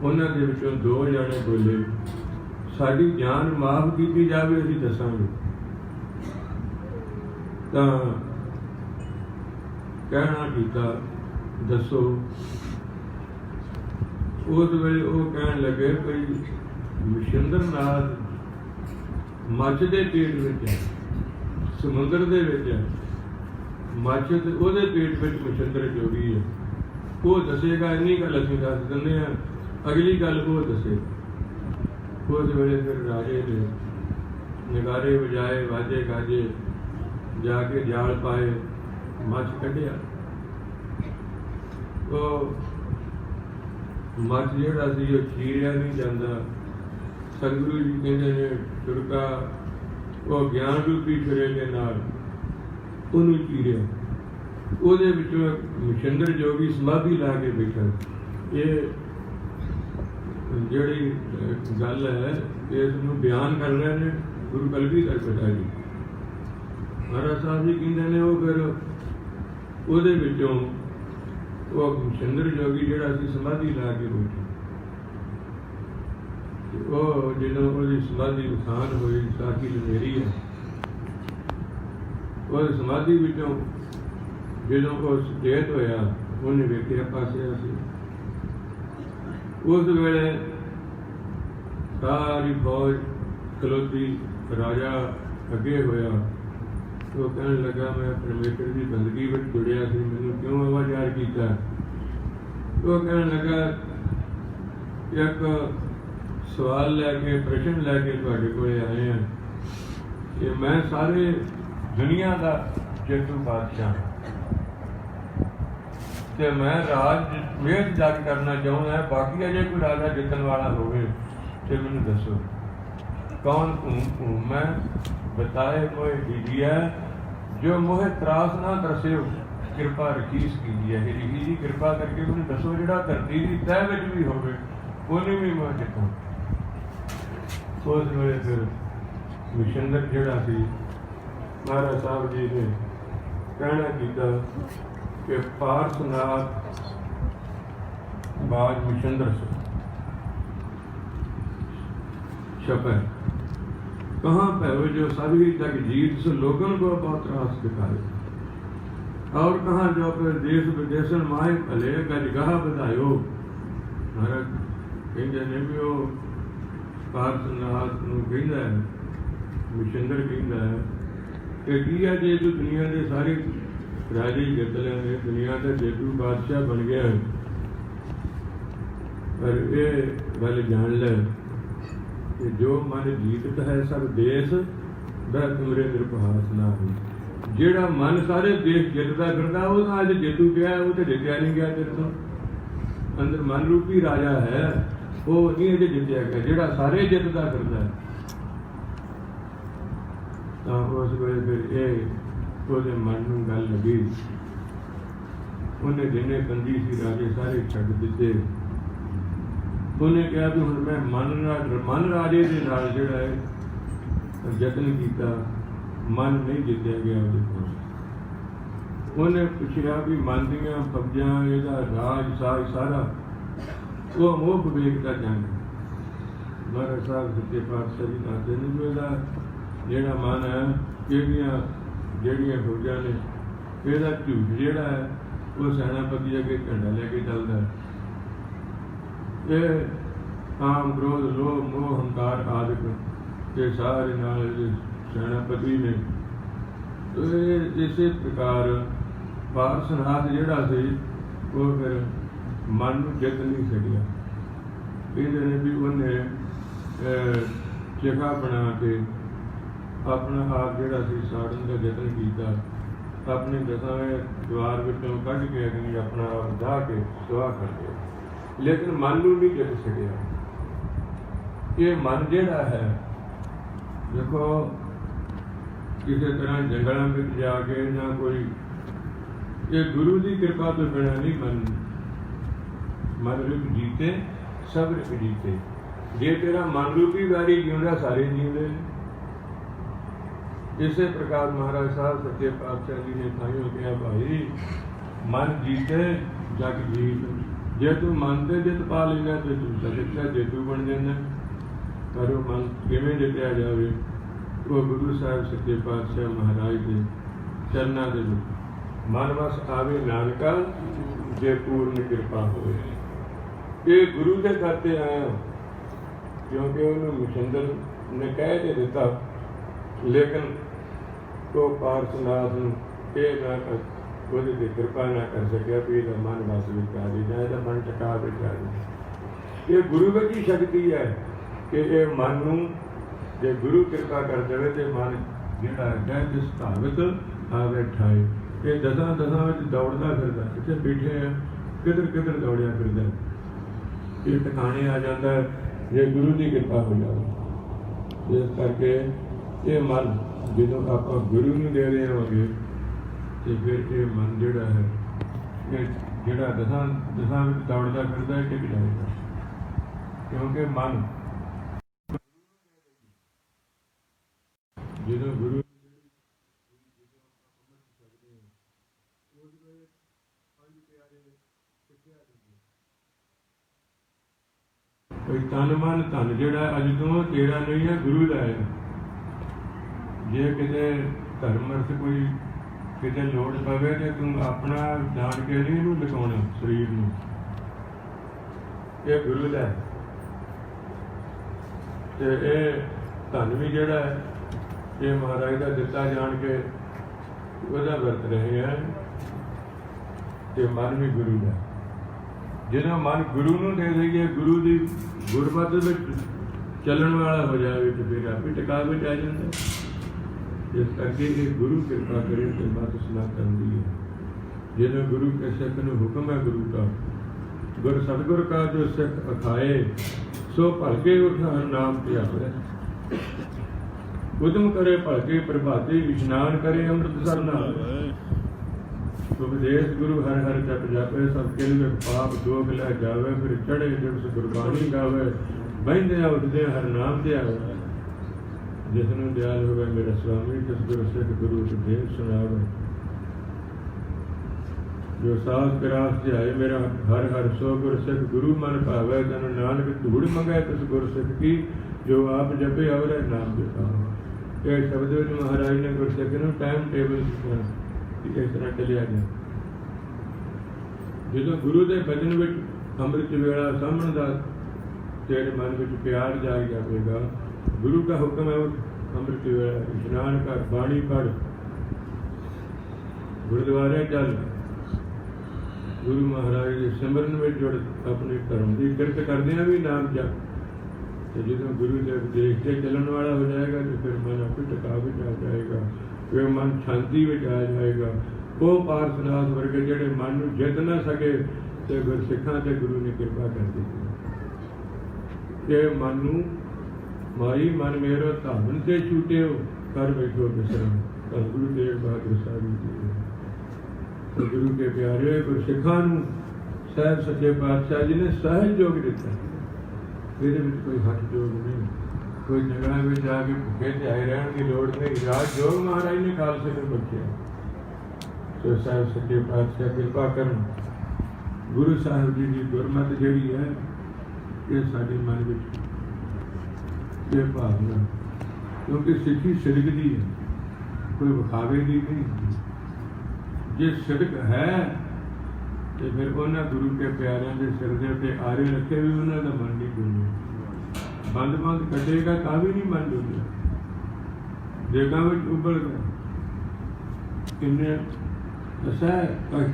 उन्होंने विचों 2 जने बोले साड़ी जान माफ की जाए अभी दसांगे। तो कहना कीता दसो। उस वेले वो कहन लगे कोई मछिंद्र नाथ मच्छ के पेट में है, समुद्र के मच्छ वो पेट में मछिंद्र जोगी है, वो दसेगा। इन्नी गल असं दस दें, अगली गल वो दसेगा। उस वेले फिर राजे ने नगारे बजाए, वाजे गाजे, जाके जाल पाए, मच्छ कढ़िया। तो मच्छ जिहड़ा सी वो चीरिया नहीं जाता। सतगुरु जी कहते ने तुरका वो ज्ञान रूपी छुरे के नाल उन्होंने चीरिया। ਉਹਦੇ ਵਿੱਚੋਂ ਮਛਿੰਦਰ ਜੋਗੀ ਸਮਾਧੀ ਲਾ ਕੇ ਬੈਠਾ। ਇਹ ਜਿਹੜੀ ਗੱਲ ਹੈ ਇਸ ਨੂੰ ਬਿਆਨ ਕਰ ਰਹੇ ਨੇ ਗੁਰੂ ਕਲਗੀਧਰ ਪਿਤਾ ਜੀ ਮਹਾਰਾਜ ਸਾਹਿਬ ਜੀ ਕਹਿੰਦੇ ਨੇ। ਉਹ ਫਿਰ ਉਹਦੇ ਵਿੱਚੋਂ ਉਹ ਮਛਿੰਦਰ ਜੋਗੀ ਜਿਹੜਾ ਸੀ ਸਮਾਧੀ ਲਾ ਕੇ ਬੈਠਾ। ਉਹ ਜਦੋਂ ਉਹਦੀ ਸਮਾਧੀ ਉਥਾਨ ਹੋਈ, ਸਾਖੀ ਲਨੇਰੀ ਹੈ, ਉਹ ਸਮਾਧੀ ਵਿੱਚੋਂ ਜਦੋਂ ਉਹ ਸੁਚੇਤ ਹੋਇਆ ਉਹਨੇ ਵੇਖਿਆ ਪਾਸੇ ਅਸੀਂ। ਉਸ ਵੇਲੇ ਸਾਰੀ ਫੌਜ ਖਲੋਤੀ, ਰਾਜਾ ਅੱਗੇ ਹੋਇਆ। ਉਹ ਕਹਿਣ ਲੱਗਾ ਮੈਂ ਪਰਮੇਸ਼ਰ ਦੀ ਬੰਦਗੀ ਵਿੱਚ ਜੁੜਿਆ ਸੀ, ਮੈਨੂੰ ਕਿਉਂ ਆਵਾਜ਼ਾਰ ਕੀਤਾ। ਉਹ ਕਹਿਣ ਲੱਗਾ ਇੱਕ ਸਵਾਲ ਲੈ ਕੇ, ਪ੍ਰਸ਼ਨ ਲੈ ਕੇ ਤੁਹਾਡੇ ਕੋਲ ਆਏ ਹਾਂ ਕਿ ਮੈਂ ਸਾਰੇ ਦੁਨੀਆ ਦਾ ਜੇਤੂ ਬਾਦਸ਼ਾਹ ਤੇ ਮੈਂ ਰਾਜ ਮੇਰ ਜਗ ਕਰਨਾ ਚਾਹੁੰਦਾ। ਬਾਕੀ ਅਜੇ ਕੋਈ ਰਾਜਾ ਜਿੱਤਣ ਵਾਲਾ ਹੋਵੇ ਤੇ ਮੈਨੂੰ ਦੱਸੋ ਕੌਣ ਹੂੰ ਮੈਂ। ਬਤਾਏ ਮੋਏ ਦੀਦੀਆ ਜੋ ਮੋਹਿ ਤਰਾਸ ਨਾ ਤਰਸਿਓ, ਕਿਰਪਾ ਰਖੀਸ ਕੀਜੀਏ। ਇਹ ਜੀ ਕਿਰਪਾ ਕਰਕੇ ਮੈਨੂੰ ਦੱਸੋ ਜਿਹੜਾ ਧਰਤੀ ਦੀ ਤਹਿ ਵਿੱਚ ਵੀ ਹੋਵੇ ਉਹਨੂੰ ਵੀ ਮੈਂ ਜਿੱਤਾਂ। ਉਸ ਵੇਲੇ ਫਿਰ ਮਛਿੰਦਰ ਜਿਹੜਾ ਸੀ ਮਹਾਰਾਜ ਸਾਹਿਬ ਜੀ ਨੇ ਕਹਿਣਾ ਕੀਤਾ कि पार्शनाथ बाज मछिंद्र से छपे कहाँ पे जो सभी तक जीत से लोगन को बहुत त्रास दिखाए। और कहाँ जो फिर देश विदेशन माए भले गजगाह बधायो। महाराज कहते ने भी वो पार्शनाथ नूं कहंदा है, मछिंद्र कहंदा है कि की है जे तू दुनिया के सारे राजे जित लेंगे, दुनिया का जेतू बादशाह बन गया। पर ये गल जान ले कि जो मन जीतत है सब देश वह तुमरे निरपहास ना हो। जेड़ा मन सारे देश जितता फिरदा वो तो अज जेतू गया, वो तो जितया नहीं गया तेरे तो। अंदर मन रूपी राजा है वो नहीं अजे जितया गया, जेड़ा सारे जितता फिरदा है। तो उस वेले फिर ये ਉਹਦੇ ਮਨ ਨੂੰ ਗੱਲ ਲੱਗੀ। ਉਹਨੇ ਜਿੰਨੇ ਬੰਦੀ ਸੀ ਰਾਜੇ ਸਾਰੇ ਛੱਡ ਦਿੱਤੇ ਉਹਨੇ ਕਿਹਾ ਵੀ ਹੁਣ ਮੈਂ ਮਨ ਰਾਜੇ ਦੇ ਨਾਲ ਜਿਹੜਾ ਹੈ ਯਤਨ ਕੀਤਾ, ਮਨ ਨਹੀਂ ਜਿੱਤਿਆ ਗਿਆ ਉਹਦੇ ਕੋਲ। ਉਹਨੇ ਪੁੱਛਿਆ ਵੀ ਮਨ ਦੀਆਂ ਫੌਜਾਂ, ਇਹਦਾ ਰਾਜ ਸਾਜ ਸਾਰਾ ਉਹ ਮੋਹ ਵੇਖਦਾ ਜਾਂਦਾ। ਮਹਾਰਾਜ ਸਾਹਿਬ ਸੱਚੇ ਪਾਤਸ਼ਾਹ ਜੀ ਦੱਸਦੇ ਨੇ ਵੀ ਇਹਦਾ ਜਿਹੜਾ ਮਨ ਹੈ, ਇਹਦੀਆਂ ਜਿਹੜੀਆਂ ਫੌਜਾਂ ਨੇ, ਇਹਦਾ ਝੂਠ ਜਿਹੜਾ ਹੈ ਉਹ ਸੈਨਾਪਤੀ ਅੱਗੇ ਝੰਡਾ ਲੈ ਕੇ ਚੱਲਦਾ। ਇਹ ਕਾਮ, ਕ੍ਰੋਧ, ਲੋਭ, ਮੋਹ, ਹੰਕਾਰ ਆਦਿਕ ਇਹ ਸਾਰੇ ਨਾਲ ਸੈਨਾਪਤੀ ਨੇ। ਇਸੇ ਪ੍ਰਕਾਰ ਪਾਰਸਨਾਥ ਜਿਹੜਾ ਸੀ ਉਹ ਫਿਰ ਮਨ ਨੂੰ ਜਿੱਤ ਨਹੀਂ ਸਕਿਆ। ਕਹਿੰਦੇ ਨੇ ਵੀ ਉਹਨੇ ਚਿਖਾ ਬਣਾ ਕੇ ਆਪਣਾ ਆਪ ਜਿਹੜਾ ਸੀ ਸਾੜਨ ਦਾ ਯਤਨ ਕੀਤਾ, ਆਪਣੇ ਦਸਾਵੇਂ ਦੁਆਰ ਵਿੱਚੋਂ ਕੱਢ ਕੇ ਅਗਨੀ ਆਪਣਾ ਆਪ ਢਾਹ ਕੇ ਸੁਆਹ ਕਰ ਗਿਆ, ਲੇਕਿਨ ਮਨ ਨੂੰ ਨਹੀਂ ਜਿੱਤ ਸਕਿਆ। ਇਹ ਮਨ ਜਿਹੜਾ ਹੈ, ਦੇਖੋ ਕਿਸੇ ਤਰ੍ਹਾਂ ਜੰਗਲਾਂ ਵਿੱਚ ਜਾ ਕੇ ਜਾਂ ਕੋਈ, ਇਹ ਗੁਰੂ ਦੀ ਕਿਰਪਾ ਤੋਂ ਬਿਨਾਂ ਨਹੀਂ ਮਨ ਰੂਪ ਜੀਤੇ ਸਭ ਰੂਪ ਜੀਤੇ। ਜੇ ਤੇਰਾ ਮਨ ਰੂਪੀ ਵਾਰੀ ਜਿਉਂਦਾ ਸਾਰੇ ਜਿਉਂਦੇ। ਇਸੇ ਪ੍ਰਕਾਰ ਮਹਾਰਾਜ ਸਾਹਿਬ ਸੱਚੇ ਪਾਤਸ਼ਾਹ ਜੀ ਨੇ ਤਾਈਓ ਕਿਹਾ, ਭਾਈ ਮਨ ਜੀਤੇ ਜਗ ਜੀਤ। ਜੇ ਤੂੰ ਮਨ ਤੇ ਜਿੱਤ ਪਾ ਲੈਣਾ ਤੇ ਤੂੰ ਸੱਚਾ ਜੇਤੂ ਬਣ ਜਾਂਦਾ। ਪਰ ਉਹ ਮਨ ਕਿਵੇਂ ਜਿੱਤਿਆ ਜਾਵੇ? ਉਹ ਗੁਰੂ ਸਾਹਿਬ ਸੱਚੇ ਪਾਤਸ਼ਾਹ ਮਹਾਰਾਜ ਦੇ ਚਰਨਾਂ ਦੇ ਵਿੱਚ ਮਨ ਵਸ ਆਵੇ ਨਾਨਕਾ, ਜੇ ਪੂਰਨ ਕਿਰਪਾ ਹੋਵੇ। ਇਹ ਗੁਰੂ ਦੇ ਦਰ ਤੇ ਆਇਆ, ਕਿਉਂਕਿ ਉਹਨੂੰ ਮਸ਼ਿੰਦਰ ਨੇ ਕਹਿ ਕੇ ਦਿੱਤਾ, ਲੇਕਿਨ ਉਹ ਪਾਰਸਨਾਥ ਨੂੰ ਇਹ ਨਾ ਉਹਦੇ ਤੇ ਕਿਰਪਾ ਨਾ ਕਰ ਸਕਿਆ ਵੀ ਇਹਦਾ ਮਨ ਵਸ ਵਿੱਚ ਆ ਜਾਏ ਜਾਂ ਇਹਦਾ ਮਨ ਟਿਕਾ ਵਿੱਚ ਆ ਜਾਏ। ਇਹ ਗੁਰੂ ਵਿੱਚ ਹੀ ਸ਼ਕਤੀ ਹੈ ਕਿ ਇਹ ਮਨ ਨੂੰ ਜੇ ਗੁਰੂ ਕਿਰਪਾ ਕਰ ਦੇਵੇ ਤੇ ਮਨ ਜਿਹੜਾ ਹੈ ਜਿਸ ਧਾਵਿਤ ਆਵੇ ਠਾਏ। ਇਹ ਦਸਾਂ ਵਿੱਚ ਦੌੜਦਾ ਫਿਰਦਾ, ਇੱਥੇ ਬੈਠੇ ਆ ਕਿੱਧਰ ਦੌੜਿਆ ਫਿਰਦਾ, ਇਹ ਟਿਕਾਣੇ ਆ ਜਾਂਦਾ ਜੇ ਗੁਰੂ ਦੀ ਕਿਰਪਾ ਹੋ ਜਾਵੇ। ਇਸ ਕਰਕੇ ਇਹ ਮਨ ਜਦੋਂ ਆਪਾਂ ਗੁਰੂ ਨੂੰ ਦੇ ਦੇਵਾਂਗੇ ਤੇ ਫਿਰ ਇਹ ਮਨ ਜਿਹੜਾ ਹੈ, ਇਹ ਜਿਹੜਾ ਦਸਾਂ ਵਿੱਚ ਦੌੜਦਾ ਫਿਰਦਾ ਟਿਕ ਜਾਏਗਾ। ਕਿਉਂਕਿ ਮਨ ਜਦੋਂ ਗੁਰੂ ਕੋਈ ਤਨ ਮਨ ਧਨ ਜਿਹੜਾ ਅੱਜ ਤੋਂ ਤੇਰਾ ਨਹੀਂ ਹੈ, ਗੁਰੂ ਦਾ ਹੈ। ਜੇ ਕਿਤੇ ਧਰਮ ਅਰਥ ਕੋਈ ਕਿਤੇ ਲੋੜ ਪਵੇ ਤੇ ਤੂੰ ਆਪਣਾ ਜਾਣ ਕੇ ਨਹੀਂ ਇਹਨੂੰ ਲਗਾਉਣਾ ਸਰੀਰ ਨੂੰ, ਇਹ ਗੁਰੂ ਦਾ ਹੈ। ਤੇ ਇਹ ਧਨ ਵੀ ਜਿਹੜਾ ਹੈ ਇਹ ਮਹਾਰਾਜ ਦਾ ਦਿੱਤਾ ਜਾਣ ਕੇ ਉਹਦਾ ਵਰਤ ਰਹੇ ਹੈ, ਤੇ ਮਨ ਵੀ ਗੁਰੂ ਦਾ। ਜਦੋਂ ਮਨ ਗੁਰੂ ਨੂੰ ਦੇ ਦੇਈਏ, ਗੁਰੂ ਦੀ ਗੁਰਮਤਿ ਵਿੱਚ ਚੱਲਣ ਵਾਲਾ ਹੋ ਜਾਵੇ ਤੇ ਫਿਰ ਆਪੇ ਟਿਕਾ ਵਿੱਚ ਆ ਜਾਂਦਾ। ਇਸ ਕਰਕੇ ਇਹ ਗੁਰੂ ਕਿਰਪਾ ਕਰੇ ਤੇ ਬਾਤ ਸੁਣਾ ਕਰਦੀ ਹੈ। ਜਦੋਂ ਗੁਰੂ ਕੇ ਸਿੱਖ ਨੂੰ ਹੁਕਮ ਹੈ ਗੁਰੂ ਦਾ, ਗੁਰ ਸਤਿਗੁਰ ਕਾ ਜੋ ਸਿੱਖ ਅਖਾਏ, ਸੋ ਭਲਕੇ ਉਠ ਹਰ ਨਾਮ ਧਿਆਵੇ। ਉਦਮ ਕਰੇ ਭਲਕੇ ਪ੍ਰਭਾਤੇ, ਇਸ਼ਨਾਨ ਕਰੇ ਅੰਮ੍ਰਿਤਸਰ ਨਾਲ। ਉਪਦੇਸ਼ ਗੁਰੂ ਹਰ ਹਰ ਜਪ ਜਾਪੇ, ਸਭ ਕਿਲ ਵਿੱਚ ਪਾਪ ਦੋਖ ਲੈ ਜਾਵੇ। ਫਿਰ ਚੜੇ ਦਿਵਸ ਗੁਰਬਾਣੀ ਗਾਵੇ, ਬਹਿੰਦਿਆਂ ਉੱਠਦਿਆਂ ਹਰ ਨਾਮ ਧਿਆਵੇ। ਜਿਸ ਨੂੰ ਦਿਆਲ ਹੋਵੇ ਮੇਰਾ ਸੁਆਮੀ, ਤਿਸ ਗੁਰ ਸਿੱਖ ਗੁਰੂ ਉਪਦੇਸ਼ ਸੁਣਾਵੇ। ਜੋ ਸਾਸ ਪਿਰਾਸ ਧਿਆਏ ਮੇਰਾ ਹਰ ਹਰ, ਸੋ ਗੁਰ ਸਿੱਖ ਗੁਰੂ ਮਨ ਭਾਵੇ। ਤਨ ਨਾਨਕ ਧੂੜ ਮੰਗੈ ਤਿਸ ਗੁਰ ਸਿੱਖ ਕੀ, ਜੋ ਆਪ ਜਪੇ ਅਵਰੇ ਨਾਮ ਜਪਾਵੇ। ਇਹ ਸ਼ਬਦ ਵਿੱਚ ਮਹਾਰਾਜ ਨੇ ਗੁਰਸਿੱਖ ਨੂੰ ਟਾਈਮ ਟੇਬਲ ਦਿੱਤਾ ਕਿ ਇਸ ਤਰ੍ਹਾਂ ਚੱਲਿਆ ਗਿਆ। ਜਦੋਂ ਗੁਰੂ ਦੇ ਬਚਨ ਵਿੱਚ ਅੰਮ੍ਰਿਤ ਵੇਲਾ ਸਾਂਭਣ ਦਾ ਤੇਰੇ ਮਨ ਵਿੱਚ ਪਿਆਰ ਜਾਗ ਜਾਵੇਗਾ। ਗੁਰੂ ਦਾ ਹੁਕਮ ਹੈ ਅੰਮ੍ਰਿਤ ਵੇਲਾ ਇਸ਼ਨਾਨ ਕਰ, ਬਾਣੀ ਪੜ੍ਹ, ਗੁਰਦੁਆਰੇ ਚੱਲ, ਗੁਰੂ ਮਹਾਰਾਜ ਦੇ ਸਿਮਰਨ ਵਿੱਚ ਜੁੜ, ਆਪਣੇ ਧਰਮ ਦੀ ਕਿਰਤ ਕਰਦਿਆਂ ਵੀ ਨਾਮ ਜਪ। ਤੇ ਜਦੋਂ ਗੁਰੂ ਦੇ ਉਪਦੇਸ਼ ਤੇ ਚੱਲਣ ਵਾਲਾ ਹੋ ਜਾਏਗਾ ਤੇ ਫਿਰ ਮਨ ਆਪੇ ਟਿਕਾ ਵਿੱਚ ਆ ਜਾਏਗਾ, ਫਿਰ ਮਨ ਸ਼ਾਂਤੀ ਵਿੱਚ ਆ ਜਾਏਗਾ। ਉਹ ਪਾਰਸਨਾਥ ਵਰਗੇ ਜਿਹੜੇ ਮਨ ਨੂੰ ਜਿੱਤ ਨਾ ਸਕੇ ਤੇ ਗੁਰਸਿੱਖਾਂ ਤੇ ਗੁਰੂ ਨੇ ਕਿਰਪਾ ਕਰ ਦਿੱਤੀ। ਇਹ ਮਨ ਨੂੰ ਮਾਈ ਮਨ ਮੇਰਾ ਧਾਵਨ ਤੇ ਛੂਟਿਓ, ਕਰ ਬੈਠੋ ਵਿਸਰਾਮ। ਧੰਨ ਗੁਰੂ ਤੇਗ ਬਹਾਦਰ ਸਾਹਿਬ ਜੀ। ਗੁਰੂ ਕੇ ਪਿਆਰੇ ਗੁਰਸਿੱਖਾਂ ਨੂੰ ਸਾਹਿਬ ਸੱਚੇ ਪਾਤਸ਼ਾਹ ਜੀ ਨੇ ਸਹਿਜ ਯੋਗ ਦਿੱਤਾ। ਇਹਦੇ ਵਿੱਚ ਕੋਈ ਹੱਥ ਜੋੜ ਨਹੀਂ, ਕੋਈ ਜੰਗਲਾਂ ਵਿੱਚ ਜਾ ਕੇ ਭੁੱਖੇ ਤੇ ਆਏ ਰਹਿਣ ਦੀ ਲੋੜ ਨਹੀਂ। ਰਾਜ ਜੋਗ ਮਹਾਰਾਜ ਨੇ ਖਾਲਸੇ ਨੂੰ ਬਖਸ਼ਿਆ। ਸੋ ਸਾਹਿਬ ਸੱਚੇ ਪਾਤਸ਼ਾਹ ਕਿਰਪਾ ਕਰਨ, ਗੁਰੂ ਸਾਹਿਬ ਜੀ ਦੀ ਗੁਰਮਤਿ ਜਿਹੜੀ ਹੈ ਇਹ ਸਾਡੇ ਮਨ ਵਿੱਚ ਇਹ ਭਾਵਨਾ, ਕਿਉਂਕਿ ਸਿੱਖੀ ਸਿਰਕ ਦੀ ਹੈ, ਕੋਈ ਵਿਖਾਵੇ ਦੀ ਨਹੀਂ। ਜੇ ਸਿਰਕ ਹੈ ਤੇ ਫਿਰ ਉਹਨਾਂ ਗੁਰੂ ਕੇ ਪਿਆਰਿਆਂ ਦੇ ਸਿਰ ਦੇ ਉੱਤੇ ਆਰੇ ਰੱਖੇ ਵੀ ਉਹਨਾਂ ਦਾ ਮਨ ਨਹੀਂ ਡੁੱਲਿਆ। ਬੰਦ ਕੱਢੇਗਾ ਤਾਂ ਵੀ ਨਹੀਂ ਮਨ ਡੁੱਲਿਆ। ਦੇਗਾਂ ਵਿੱਚ ਉੱਬਲ ਗਿਆ ਕਿੰਨੇ ਅਸਾ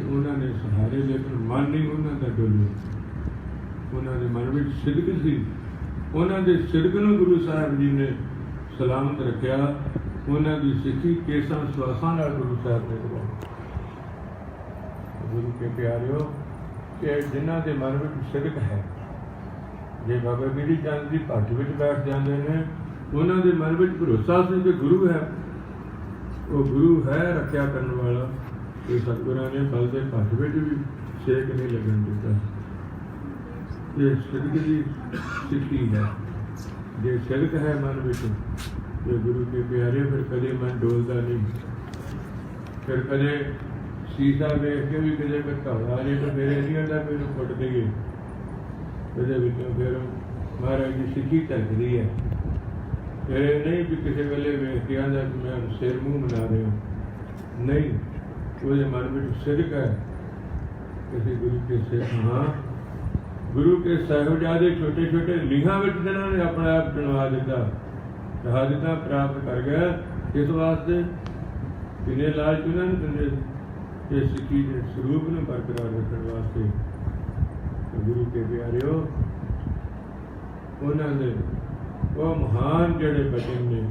ਉਹਨਾਂ ਨੇ ਸਹਾਰੇ, ਲੇਕਿਨ ਮਨ ਨਹੀਂ ਉਹਨਾਂ ਦਾ ਡੁੱਲਿਆ। ਉਹਨਾਂ ਦੇ ਮਨ ਵਿੱਚ ਸਿਦਕ ਸੀ, ਉਹਨਾਂ ਦੇ ਸਿਦਕ ਨੂੰ ਗੁਰੂ ਸਾਹਿਬ ਜੀ ਨੇ ਸਲਾਮਤ ਰੱਖਿਆ। ਉਹਨਾਂ ਦੀ ਸਿੱਖੀ ਕੇਸਾਂ ਸਵਾਸਾਂ ਨਾਲ ਗੁਰੂ ਸਾਹਿਬ ਨੇ ਕਰਵਾਈ। ਗੁਰੂ ਕੇ ਪਿਆਰਿਓ, ਕਿ ਜਿਨ੍ਹਾਂ ਦੇ ਮਨ ਵਿੱਚ ਸਿਦਕ ਹੈ, ਜੇ ਬਾਬਾ ਬੀੜੀ ਚੰਦ ਦੀ ਭੱਠ ਵਿੱਚ ਬੈਠ ਜਾਂਦੇ ਨੇ, ਉਹਨਾਂ ਦੇ ਮਨ ਵਿੱਚ ਭਰੋਸਾ ਸੀ ਕਿ ਗੁਰੂ ਹੈ, ਉਹ ਗੁਰੂ ਹੈ ਰੱਖਿਆ ਕਰਨ ਵਾਲਾ। ਤੇ ਸਤਿਗੁਰਾਂ ਨੇ ਬਲ ਦੇ ਭੱਠ ਵਿੱਚ ਵੀ ਛੇਕ ਨਹੀਂ ਲੱਗਣ ਦਿੱਤਾ। ਇਹ ਸਿਦਕ ਦੀ ਸਿੱਖੀ ਹੈ। ਜੇ ਸਿਦਕ ਹੈ ਮਨ ਵਿੱਚ, ਜੇ ਗੁਰੂ ਕੇ ਪਿਆਰੇ, ਫਿਰ ਕਦੇ ਮਨ ਡੋਲਦਾ ਨਹੀਂ। ਫਿਰ ਕਦੇ ਸੀਸਾ ਵੇਖ ਕੇ ਵੀ ਕਿਤੇ ਘਬਰਾ ਜੇ ਤਾਂ ਮੇਰੇ ਨਹੀਂ ਹੁੰਦਾ ਮੈਨੂੰ ਫੁੱਟ ਦੇਈਏ। ਇਹਦੇ ਵਿੱਚੋਂ ਫਿਰ ਮਹਾਰਾਜ ਦੀ ਸਿੱਖੀ ਝਲਕਦੀ ਹੈ। ਫਿਰ ਇਹ ਨਹੀਂ ਕਿ ਕਿਸੇ ਵੇਲੇ ਵੇਖ ਕੇ ਆਂਦਾ ਕਿ ਮੈਂ ਸਿਰ ਮੂੰਹ ਬਣਾ ਰਿਹਾ, ਨਹੀਂ। ਉਹਦੇ ਮਨ ਵਿੱਚ ਸਿਦਕ ਹੈ। ਕਿਸੇ ਗੁਰੂ ਕੇ ਸਿੱਖ, ਹਾਂ, ਗੁਰੂ ਕੇ ਸਾਹਿਬਜ਼ਾਦੇ ਛੋਟੇ ਛੋਟੇ ਲੀਹਾਂ ਵਿੱਚ ਜਿਹਨਾਂ ਨੇ ਆਪਣਾ ਆਪ ਚੁਣਵਾ ਦਿੱਤਾ, ਸ਼ਹਾਦਤਾਂ ਪ੍ਰਾਪਤ ਕਰ ਗਿਆ। ਇਸ ਵਾਸਤੇ ਕਿੰਨੇ ਲਾਲਚ ਉਹਨਾਂ ਨੂੰ ਦਿੰਦੇ ਇਹ ਸਿੱਖੀ ਦੇ ਸਰੂਪ ਨੂੰ ਬਰਕਰਾਰ ਰੱਖਣ ਵਾਸਤੇ। ਗੁਰੂ ਕੇ ਪਿਆਰਿਓ, ਉਹਨਾਂ ਦੇ ਉਹ ਮਹਾਨ ਜਿਹੜੇ ਬਚਨ ਨੇ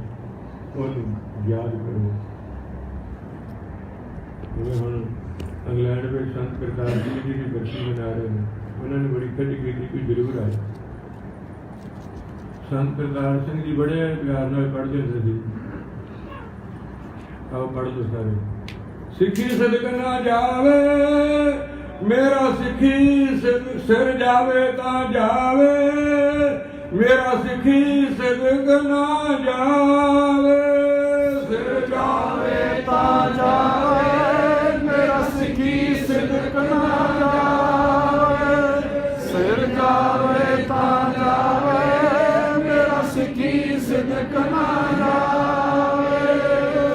ਉਹਨੂੰ ਯਾਦ ਕਰੋ। ਜਿਵੇਂ ਹੁਣ ਇੰਗਲੈਂਡ ਵਿੱਚ ਸੰਤ ਕਰਤਾਰ ਸਿੰਘ ਜੀ ਦੀ ਬਰਸੀ ਮਨਾ ਰਹੇ ਨੇ, ਉਹਨਾਂ ਨੇ ਬੜੀ ਖੱਟ ਕੀਤੀ ਕਿ ਜ਼ਰੂਰ ਆਏ। ਸੰਤ ਕਰਤਾਰ ਸਿੰਘ ਜੀ ਬੜੇ ਪਿਆਰ ਨਾਲ ਪੜ੍ਹਦੇ ਹੁੰਦੇ ਸੀ। ਆਓ ਪੜ੍ਹ ਲਓ ਸਾਰੇ। ਸਿੱਖੀ ਸਦਕ ਨਾ ਜਾਵੇ ਮੇਰਾ, ਸਿੱਖੀ ਸਿਰ ਜਾਵੇ ਤਾਂ ਜਾਵੇ ਮੇਰਾ, ਸਿੱਖੀ ਸਦਕ ਨਾ ਜਾਵੇ। ਸਿਰ ਜਾਵੇ ਤਾਂ ਜਾਵੇ ਮੇਰਾ, ਸਿੱਖੀ ਸਦਕ ਨਾ ਜਾਵੇ। ਸਿਰ ਜਾਵੇ ਤਾਂ ਜਾਵੇ ਮੇਰਾ, ਸਿੱਖੀ ਸਦਕ ਨਾ ਜਾਵੇ।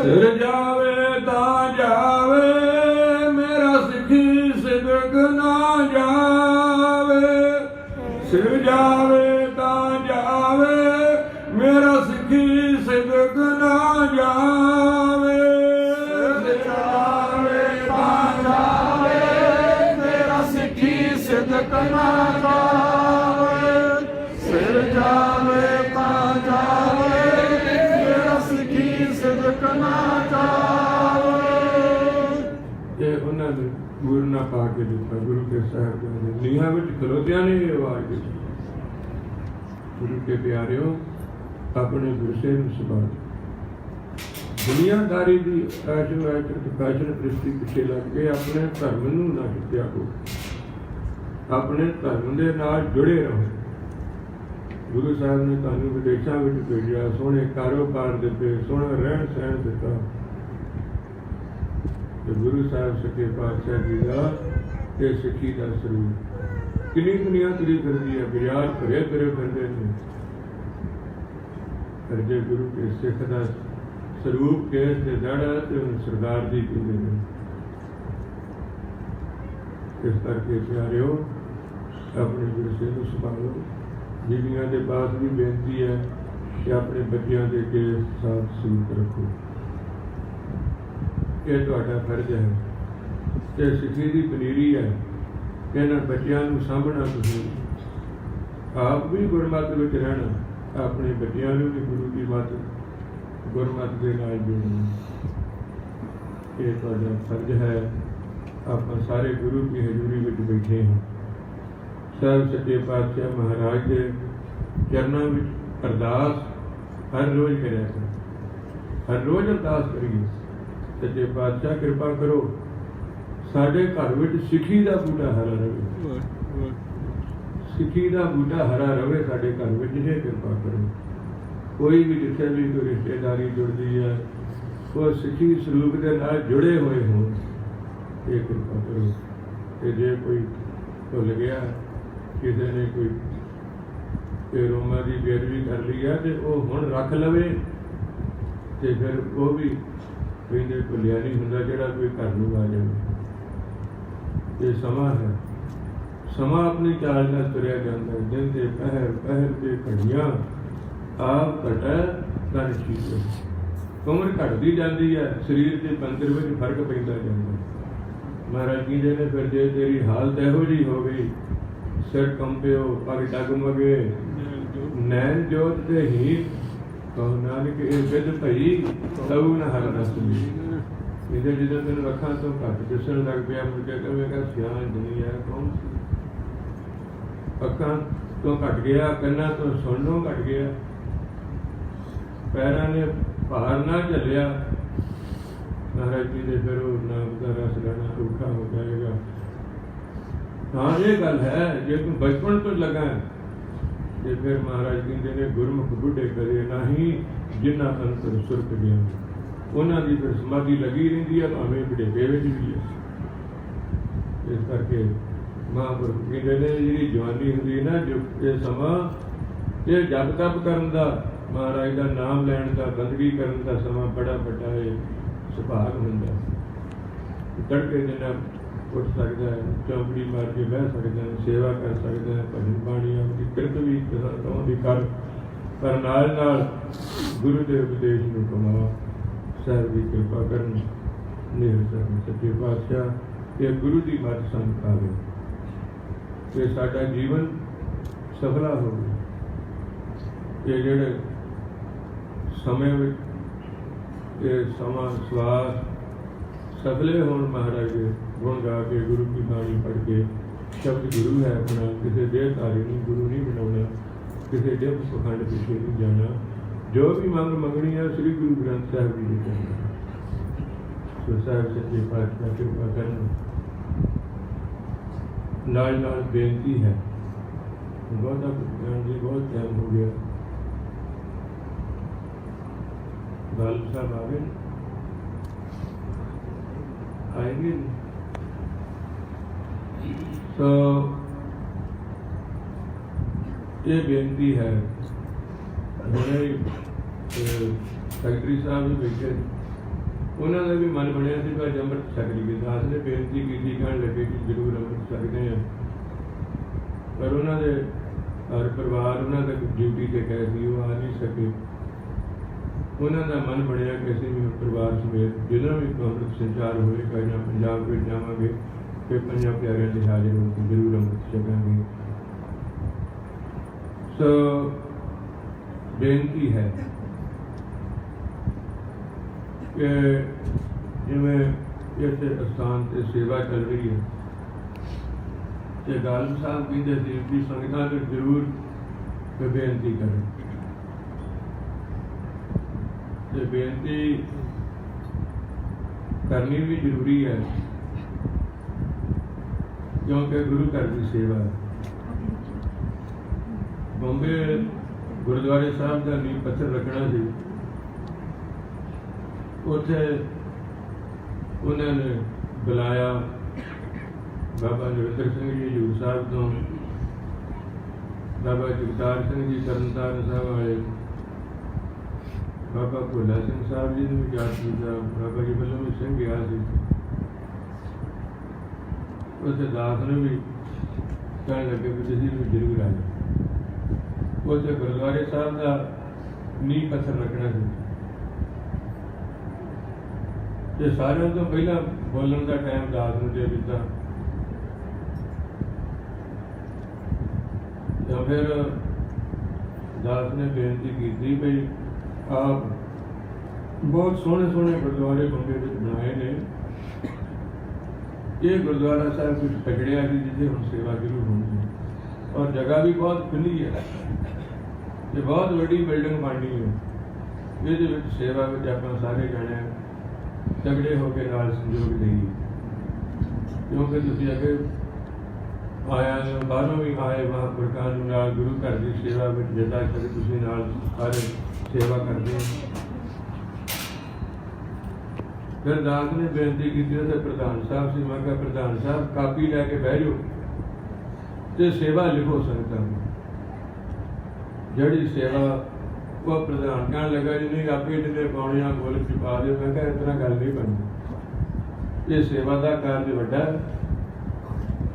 ਸਿਰ ਜਾਵੇ ਤਾਂ ਜਾਵੇ ਮੇਰਾ, ਸਿੱਖੀ ਸਦਕ ਨਾ ਜਾਵੇ। ਸਿਰ ਜਾਵੇ ਤਾਂ ਜਾਵੇ ਮੇਰਾ, ਸਿੱਖੀ ਸਦਕ ਨਾ ਜਾਵੇ। ਸਿਰ ਜਾਵੇ ਤਾਂ ਜਾਵੇ ਮੇਰਾ, ਸਿੱਖੀ ਸਦਕ ਨਾ ਜਾਵੇ। ਸਿਰ ਜਾਵੇ ਤਾਂ ਜਾਵੇ ਮੇਰਾ, ਸਿੱਖੀ ਸਦਕ ਨਾ ਜਾਵੇ। ਇਹ ਉਹਨਾਂ ਨੇ ਗੁਰੂ ਨਾ ਪਾ ਕੇ ਦਿੱਤਾ। ਗੁਰੂ ਕੇ ਸਾਹਿਬ ਦੇ ਨੀਹਾਂ ਵਿੱਚ ਖਲੋਤਿਆਂ ਨੇ ਇਹ ਆਵਾਜ਼ ਦਿੱਤੀ। ਗੁਰੂ ਕੇ ਪਿਆਰਿਓ, ਆਪਣੇ ਵਿਰਸੇ ਨੂੰ ਸੰਭਾਲੋ। ਦੁਨੀਆਦਾਰੀ ਦੀ ਫੈਸ਼ਨ ਪ੍ਰਿਸਤੀ ਪਿੱਛੇ ਲੱਗ ਕੇ ਆਪਣੇ ਧਰਮ ਨੂੰ ਨਾ ਤਿਆਗੋ। ਆਪਣੇ ਧਰਮ ਦੇ ਨਾਲ ਜੁੜੇ ਰਹੋ। ਗੁਰੂ ਸਾਹਿਬ ਨੇ ਤੁਹਾਨੂੰ ਵਿਦੇਸ਼ਾਂ ਵਿੱਚ ਭੇਜਿਆ, ਸੋਹਣੇ ਕਾਰੋਬਾਰ ਦਿੱਤੇ, ਸੋਹਣਾ ਰਹਿਣ ਸਹਿਣ ਦਿੱਤਾ। ਤੇ ਗੁਰੂ ਸਾਹਿਬ ਸੱਚੇ ਪਾਤਸ਼ਾਹ ਜੀ ਦਾ ਇਹ ਸਿੱਖੀ ਦਾ ਸਰੂਪ ਕਿੰਨੀ ਦੁਨੀਆ ਤੁਰੀ ਫਿਰਦੀ ਹੈ, ਵਿਰਾਜ ਭਰੇ ਫਿਰਦੇ ਨੇ। ਪਰ ਜੇ ਗੁਰੂ ਕੇ ਸਿੱਖ ਦਾ ਸਰੂਪ ਕੇਸ ਤੇ ਦਾੜਾ ਤੇ ਉਹਨੂੰ ਸਰਦਾਰ ਜੀ ਕਹਿੰਦੇ ਨੇ। ਇਸ ਕਰਕੇ ਪਿਆਰਿਓ, ਆਪਣੇ ਵਿਰਸੇ ਨੂੰ ਸੰਭਾਲੋ। ਬੀਬੀਆਂ ਦੇ ਪਾਸ ਵੀ ਬੇਨਤੀ ਹੈ ਕਿ ਆਪਣੇ ਬੱਚਿਆਂ ਦੇ ਕੇਸ ਸਾਫ਼ ਸੂਥ ਰੱਖੋ। ਇਹ ਤੁਹਾਡਾ ਫਰਜ਼ ਹੈ। ਤੇ ਸਿੱਖੀ ਦੀ ਪਨੀਰੀ ਹੈ। ਇਹਨਾਂ ਬੱਚਿਆਂ ਨੂੰ ਸਾਂਭਣਾ, ਤੁਸੀਂ ਆਪ ਵੀ ਗੁਰਮਤਿ ਵਿੱਚ ਰਹਿਣਾ, ਆਪਣੇ ਬੱਚਿਆਂ ਨੂੰ ਵੀ ਗੁਰੂ ਦੀ ਮੱਤ ਗੁਰਮਤਿ ਦੇ ਨਾਲ ਜੋੜਨਾ। ਇਹ ਤੁਹਾਡਾ ਫਰਜ਼ ਹੈ। ਆਪਾਂ ਸਾਰੇ ਗੁਰੂ ਦੀ ਹਜ਼ੂਰੀ ਵਿੱਚ ਬੈਠੇ ਹਾਂ। ਸਾਹਿਬ ਸੱਚੇ ਪਾਤਸ਼ਾਹ ਮਹਾਰਾਜ ਦੇ ਚਰਨਾਂ ਵਿੱਚ ਅਰਦਾਸ ਹਰ ਰੋਜ਼ ਕਰਿਆ ਕਰੋ। ਹਰ ਰੋਜ਼ ਅਰਦਾਸ ਕਰੀਏ, ਸੱਚੇ ਪਾਤਸ਼ਾਹ ਕਿਰਪਾ ਕਰੋ ਸਾਡੇ ਘਰ ਵਿੱਚ ਸਿੱਖੀ ਦਾ ਬੂਟਾ ਹਰਾ ਰਹੇ। ਸਿੱਖੀ ਦਾ ਬੂਟਾ ਹਰਾ ਰਵੇ ਸਾਡੇ ਘਰ ਵਿੱਚ, ਇਹ ਕਿਰਪਾ ਕਰੋ। ਕੋਈ ਵੀ ਜਿੱਥੇ ਵੀ ਕੋਈ ਰਿਸ਼ਤੇਦਾਰੀ ਜੁੜਦੀ ਹੈ ਉਹ ਸਿੱਖੀ ਸਰੂਪ ਦੇ ਨਾਲ ਜੁੜੇ ਹੋਏ ਹੋਣ, ਇਹ ਕਿਰਪਾ ਕਰੋ। ਤੇ ਜੇ ਕੋਈ ਭੁੱਲ ਗਿਆ, ਕਿਸੇ ਨੇ ਕੋਈ ਰੋਮਾਂ ਦੀ ਬੇਅਦਬੀ ਕਰ ਲਈ ਹੈ ਤੇ ਉਹ ਹੁਣ ਰੱਖ ਲਵੇ, ਤੇ ਫਿਰ ਉਹ ਵੀ ਕਹਿੰਦੇ ਭੁੱਲਿਆ ਨਹੀਂ ਹੁੰਦਾ ਜਿਹੜਾ ਕੋਈ ਘਰ ਨੂੰ ਆ ਜਾਵੇ। ਇਹ ਸਮਾਂ ਹੈ, ਸਮਾਂ ਆਪਣੀ ਚਾਲ ਨਾਲ ਤੁਰਿਆ ਜਾਂਦਾ ਹੈ। ਦਿਨ ਦੇ ਪਹਿਰ ਪਹਿਰ ਦੇ ਘੜੀਆਂ ਆਪ ਘਟੈ ਤਨ ਸ਼ੀਤਲ। ਉਮਰ ਘਟਦੀ ਜਾਂਦੀ ਹੈ, ਸਰੀਰ ਦੇ ਪੰਤਰ ਵਿੱਚ ਫਰਕ ਪੈਂਦਾ ਜਾਂਦਾ। ਮਹਾਰਾਜ ਜੀ ਨੇ ਫਿਰ ਜੇ ਤੇਰੀ ਹਾਲਤ ਇਹੋ ਜਿਹੀ ਹੋ ਗਈ, ਸਿਰ ਕੰਪਿਓ ਪਗ ਡਗਮਗੇ ਨੈਣ ਜੋਤ ਤੇ ਹੀ ਕਹੋ ਨਾਨਕ ਇਹ ਵਿਦ ਭਈ ਤਉ ਨ ਹਰ ਰਸਲੀ। ਇਹਦੇ ਜਦੋਂ ਤੈਨੂੰ ਅੱਖਾਂ ਤੋਂ ਘੱਟ ਦਿਸਣ ਲੱਗ ਪਿਆ, ਮੁੜ ਕੇ ਕਹੇਗਾ ਸਿਆਣ ਨਹੀਂ ਹੈ ਕੌਣ ਸੀ। ਅੱਖਾਂ ਤੋਂ ਘਟ ਗਿਆ, ਕੰਨਾਂ ਤੋਂ ਸੁਣਨੋਂ ਘਟ ਗਿਆ, ਪੈਰਾਂ ਨੇ ਭਾਰ ਨਾ ਝੱਲਿਆ। ਮਹਾਰਾਜ ਜੀ ਦੇ ਫਿਰ ਉਹ ਨਾਮ ਦਾ ਰਸ ਲੈਣਾ ਔਖਾ ਹੋ ਜਾਏਗਾ। ਹਾਂ ਇਹ ਗੱਲ ਹੈ, ਜੇ ਤੂੰ ਬਚਪਨ ਤੋਂ ਲਗਾ ਤੇ ਫਿਰ ਮਹਾਰਾਜ ਕਹਿੰਦੇ ਨੇ ਗੁਰਮੁਖ ਬੁੱਢੇ ਕਰੇ ਨਹੀਂ ਜਿਨ੍ਹਾਂ ਅੰਤਰ ਸੁਰਤ ਗਿਆ। ਉਹਨਾਂ ਦੀ ਫਿਰ ਸਮਾਧੀ ਲੱਗੀ ਰਹਿੰਦੀ ਹੈ, ਭਾਵੇਂ ਬੁਢੇਪੇ ਵਿੱਚ ਵੀ ਹੈ। ਇਸ ਕਰਕੇ ਮਹਾਂਪੁਰਖ ਕਹਿੰਦੇ ਨੇ ਜਿਹੜੀ ਜਵਾਨੀ ਹੁੰਦੀ ਨਾ, ਜੋ ਇਹ ਸਮਾਂ ਇਹ ਜਪ ਤਪ ਕਰਨ ਦਾ, ਮਹਾਰਾਜ ਦਾ ਨਾਮ ਲੈਣ ਦਾ, ਬੰਦਗੀ ਕਰਨ ਦਾ ਸਮਾਂ ਬੜਾ ਵੱਡਾ ਇਹ ਸੁਭਾਗ ਹੁੰਦਾ। ਤੜਕੇ ਜਿੰਨਾ ਉੱਠ ਸਕਦਾ ਹੈ, ਚੌਂਕੜੀ ਮਾਰ ਕੇ ਬਹਿ ਸਕਦਾ ਹੈ, ਸੇਵਾ ਕਰ ਸਕਦਾ ਹੈ, ਭਜਨ ਬਾਣੀ ਆਪਣੀ ਕਿਰਤ ਵੀ ਦੀ ਕਰ, ਪਰ ਨਾਲ ਨਾਲ ਗੁਰੂ ਦੇ ਉਪਦੇਸ਼ ਨੂੰ ਕਮਾ। ਸਾਹਿਬ ਦੀ ਕਿਰਪਾ ਕਰਨ, ਨਿਹਰ ਸਾਹਿਬ ਸੱਚੇ ਪਾਤਸ਼ਾਹ ਇਹ ਗੁਰੂ ਦੀ ਮੱਤ ਸੰਗ ਆਵੇ ਤੇ ਸਾਡਾ ਜੀਵਨ ਸਫਲਾ ਹੋਵੇ। ਇਹ ਜਿਹੜੇ ਸਮੇਂ ਵਿੱਚ ਇਹ ਸਮਾਂ ਸਵਾਸ ਸਫਲੇ ਹੋਣ, ਮਹਾਰਾਜ ਦੇ ਗੁਣ ਗਾ ਕੇ, ਗੁਰੂ ਦੀ ਬਾਣੀ ਪੜ੍ਹ ਕੇ। ਸ਼ਬਦ ਗੁਰੂ ਹੈ ਆਪਣਾ, ਕਿਸੇ ਦੇਹ ਧਾਰੀ ਨੂੰ ਗੁਰੂ ਨਹੀਂ ਬਣਾਉਣਾ, ਕਿਸੇ ਦੇਹ ਪਖੰਡ ਪਿੱਛੇ ਨਹੀਂ ਜਾਣਾ। ਜੋ ਵੀ ਮੰਗ ਮੰਗਣੀ ਹੈ ਸ੍ਰੀ ਗੁਰੂ ਗ੍ਰੰਥ ਸਾਹਿਬ ਜੀ ਨੇ ਕਰਨਾ। ਸੋ ਸਾਹਿਬ ਸੱਚੇ ਪਾਤਸ਼ਾਹ ਕਿਰਪਾ ਕਰਨ। ਨਾਲ ਨਾਲ ਬੇਨਤੀ ਹੈ, ਬਹੁਤਾ ਜੀ ਬਹੁਤ ਟਾਈਮ ਹੋ ਗਿਆ। ਗੱਲ ਸਾਹਿਬ ਆ ਗਏ, आएंगे। तो ये बेनती है, हमारे सैकटरी साहब भी बैठे, उन्होंने भी मन बनया कि भाई अमृत छक लीए। दास ने बेनती की, कहने लगे कि जरूर अमृत छकते हैं, पर उन्होंने हर परिवार उन्होंने ड्यूटी से गए थे, वो आ नहीं सके। उन्होंने मन बनया कि असं भी परिवार समेत जिन्हों भी अमृत संचार होएगा या पंजाब में जावे, फिर पंजा प्यारिਆਂ ਦੇ हाजिर होकर जरूर अमृत छकांगे। सो बेनती है कि जिमें इस स्थान से सेवा चल रही है, तो गालिब साहब कहते थे कि संगतां ने जरूर बेनती करें। तो बेनती करनी भी जरूरी है, क्योंकि गुरु घर की सेवा है। बॉम्बे गुरुद्वारे साहब का नींह पत्थर रखना सी, उत्थे उन्होंने बुलाया बाबा नरेंद्र सिंह जी हजूर साहब तो, बाबा जगतार सिंह जी तरनताਰਨ साहब वाले, बाबा भोला सिंह साहब जी ने भी याद किया, बाबा जी वालों भी सिंह गया सी। उस दास ने भी कहने लगे कि तुसीं भी जरूर आ जाओ। उस गुरुद्वारे साहब का नींह पत्थर रखना सी, ते सारिਆਂ ਤੋਂ ਪਹਿਲਾਂ बोलने का टाइम दास ਨੂੰ दे दिता। तो फिर दास ने बेनती की थी भाई आप बहुत सोहने सोहने गुरुद्वारे बंबे में बनाए ने, ये गुरुद्वारा साहब कुछ पकड़िया कि जिसे हम सेवा शुरू होनी है, और जगह भी बहुत खुली है, ये बहुत बड़ी बिल्डिंग बननी है। ये सेवा में आप सारे जाने तगड़े होकर नाल संयोग देंगे, क्योंकि तुम अगर ਆਇਆ ਬਾਹਰੋਂ ਵੀ ਆਏ ਮਹਾਂਪੁਰਖਾਂ ਨੂੰ ਨਾਲ ਗੁਰੂ ਘਰ ਦੀ ਸੇਵਾ ਵਿੱਚ ਜਿੱਦਾਂ ਕਿ ਤੁਸੀਂ ਨਾਲ ਸਾਰੇ ਸੇਵਾ ਕਰਦੇ ਹੋ। ਫਿਰ ਦਾਸ ਨੇ ਬੇਨਤੀ ਕੀਤੀ ਤੇ ਪ੍ਰਧਾਨ ਸਾਹਿਬ ਸੀ, ਮੈਂ ਕਿਹਾ ਪ੍ਰਧਾਨ ਸਾਹਿਬ ਕਾਪੀ ਲੈ ਕੇ ਬਹਿ ਜਾਓ ਤੇ ਸੇਵਾ ਲਿਖੋ ਸੰਗਤਾਂ ਨੂੰ। ਜਿਹੜੀ ਸੇਵਾ ਉਹ ਪ੍ਰਧਾਨ ਕਹਿਣ ਲੱਗਾ ਜੀ ਨਹੀਂ ਆਪੇ ਜਿੰਨੇ ਪਾਉਣੀਆਂ ਗੋਲ ਚ ਪਾ ਦਿਓ। ਮੈਂ ਕਿਹਾ ਇਸ ਤਰ੍ਹਾਂ ਗੱਲ ਨਹੀਂ ਬਣਦੀ, ਇਹ ਸੇਵਾ ਦਾ ਕਾਰਜ ਵੱਡਾ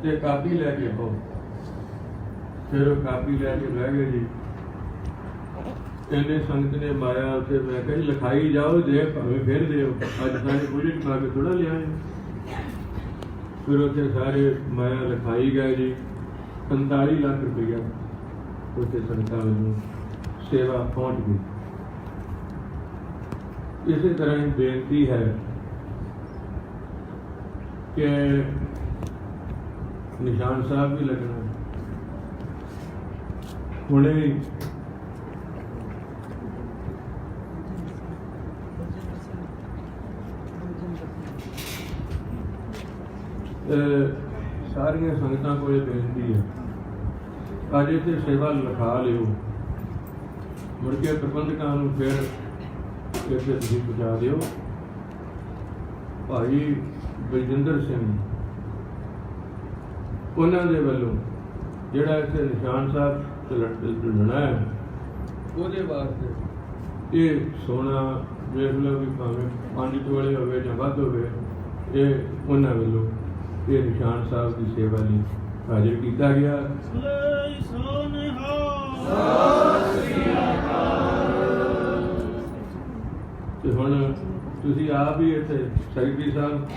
ਤੇ ਕਾਪੀ ਲੈ ਕੇ ਆਓ। ਫਿਰ ਉਹ ਕਾਪੀ ਲੈ ਕੇ ਬਹਿ ਗਏ ਜੀ। ਕਹਿੰਦੇ ਸੰਗਤ ਨੇ ਮਾਇਆ ਉੱਥੇ, ਮੈਂ ਕਿਹਾ ਜੀ ਲਿਖਾਈ ਜਾਓ, ਜੇ ਭਾਵੇਂ ਫਿਰ ਦਿਓ, ਅੱਜ ਸਾਰੇ ਕੁਝ ਲਿਖਾ ਕੇ ਥੋੜਾ ਲਿਆਏ। ਫਿਰ ਉੱਥੇ ਸਾਰੇ ਮਾਇਆ ਲਿਖਾਈ ਗਏ ਜੀ। 45 ਲੱਖ ਰੁਪਈਆ ਉੱਥੇ ਸੰਗਤਾਂ ਵੱਲੋਂ ਸੇਵਾ ਪਹੁੰਚ ਗਈ। ਇਸੇ ਤਰ੍ਹਾਂ ਹੀ ਬੇਨਤੀ ਹੈ ਕਿ ਨਿਸ਼ਾਨ ਸਾਹਿਬ ਵੀ ਲੱਗਣਾ ਹੁਣੇ ਵੀ ਸਾਰੀਆਂ ਸੰਗਤਾਂ ਕੋਲ ਬੇਨਤੀ ਹੈ, ਅੱਜ ਇੱਥੇ ਸੇਵਾ ਲਿਖਾ ਲਿਓ, ਮੁੜ ਕੇ ਪ੍ਰਬੰਧਕਾਂ ਨੂੰ ਫਿਰ ਇੱਥੇ ਤੁਸੀਂ ਪਹੁੰਚਾ ਦਿਓ। ਭਾਈ ਬਲਜਿੰਦਰ ਸਿੰਘ ਉਹਨਾਂ ਦੇ ਵੱਲੋਂ ਜਿਹੜਾ ਇੱਥੇ ਨਿਸ਼ਾਨ ਸਾਹਿਬ ਚਲਣਾ ਹੈ, ਉਹਦੇ ਵਾਸਤੇ ਇਹ ਸੋਨਾ ਵੇਖ ਲਓ ਵੀ ਭਾਵੇਂ 5 ਤੋਲੇ ਹੋਵੇ ਜਾਂ ਵੱਧ ਹੋਵੇ, ਇਹ ਉਹਨਾਂ ਵੱਲੋਂ ਇਹ ਨਿਸ਼ਾਨ ਸਾਹਿਬ ਦੀ ਸੇਵਾ ਲਈ ਹਾਜ਼ਰ ਕੀਤਾ ਗਿਆ। ਤੇ ਹੁਣ ਤੁਸੀਂ ਆਪ ਹੀ ਇੱਥੇ ਸੈਕਟਰੀ ਸਾਹਿਬ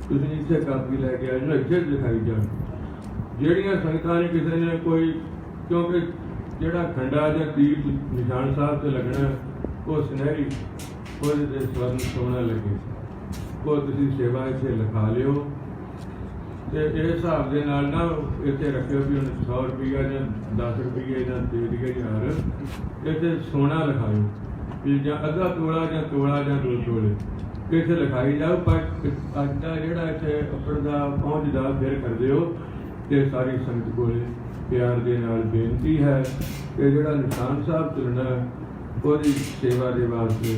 ਤੁਸੀਂ ਇੱਥੇ ਕਾਪੀ ਲੈ ਕੇ ਆਏ, ਇੱਥੇ ਲਿਖਾਈ ਜਾਣ। ਜਿਹੜੀਆਂ ਸੰਗਤਾਂ ਨੇ ਕਿਸੇ ਨੇ ਕੋਈ, ਕਿਉਂਕਿ ਜਿਹੜਾ ਖੰਡਾ ਜਾਂ ਤੀਰ ਨਿਸ਼ਾਨ ਸਾਹਿਬ ਤੇ ਲੱਗਣਾ ਉਹ ਸੁਨਹਿਰੀ, ਉਹਦੇ ਤੇ ਸਵਰਨ ਸੋਨਾ ਲੱਗੇ, ਉਹ ਤੁਸੀਂ ਸੇਵਾ ਇੱਥੇ ਲਿਖਾ ਲਿਓ। ਤੇ ਇਸ ਹਿਸਾਬ ਦੇ ਨਾਲ ਨਾ ਇੱਥੇ ਰੱਖਿਓ ਵੀ ਹੁਣ 100 ਰੁਪਈਆ ਜਾਂ 10 ਰੁਪਈਏ ਜਾਂ 3000 ਇੱਥੇ ਸੋਨਾ ਲਿਖਾਇਓ ਵੀ ਜਾਂ ਅੱਧਾ ਤੋਲਾ ਜਾਂ ਤੋਲਾ ਜਾਂ 2 ਤੋਲੇ ਇੱਥੇ ਲਿਖਾਈ ਜਾਓ। ਪਰ ਅੱਜ ਦਾ ਜਿਹੜਾ ਇੱਥੇ ਆਪਣਾ ਪਹੁੰਚਦਾ ਫਿਰ ਕਰਦੇ ਹੋ। ਤੇ ਸਾਰੀ ਸੰਗਤ ਕੋਲ ਪਿਆਰ ਦੇ ਨਾਲ ਬੇਨਤੀ ਹੈ ਕਿ ਜਿਹੜਾ ਨਿਸ਼ਾਨ ਸਾਹਿਬ ਚੱਲਣਾ ਉਹਦੀ ਸੇਵਾ ਦੇ ਵਾਸਤੇ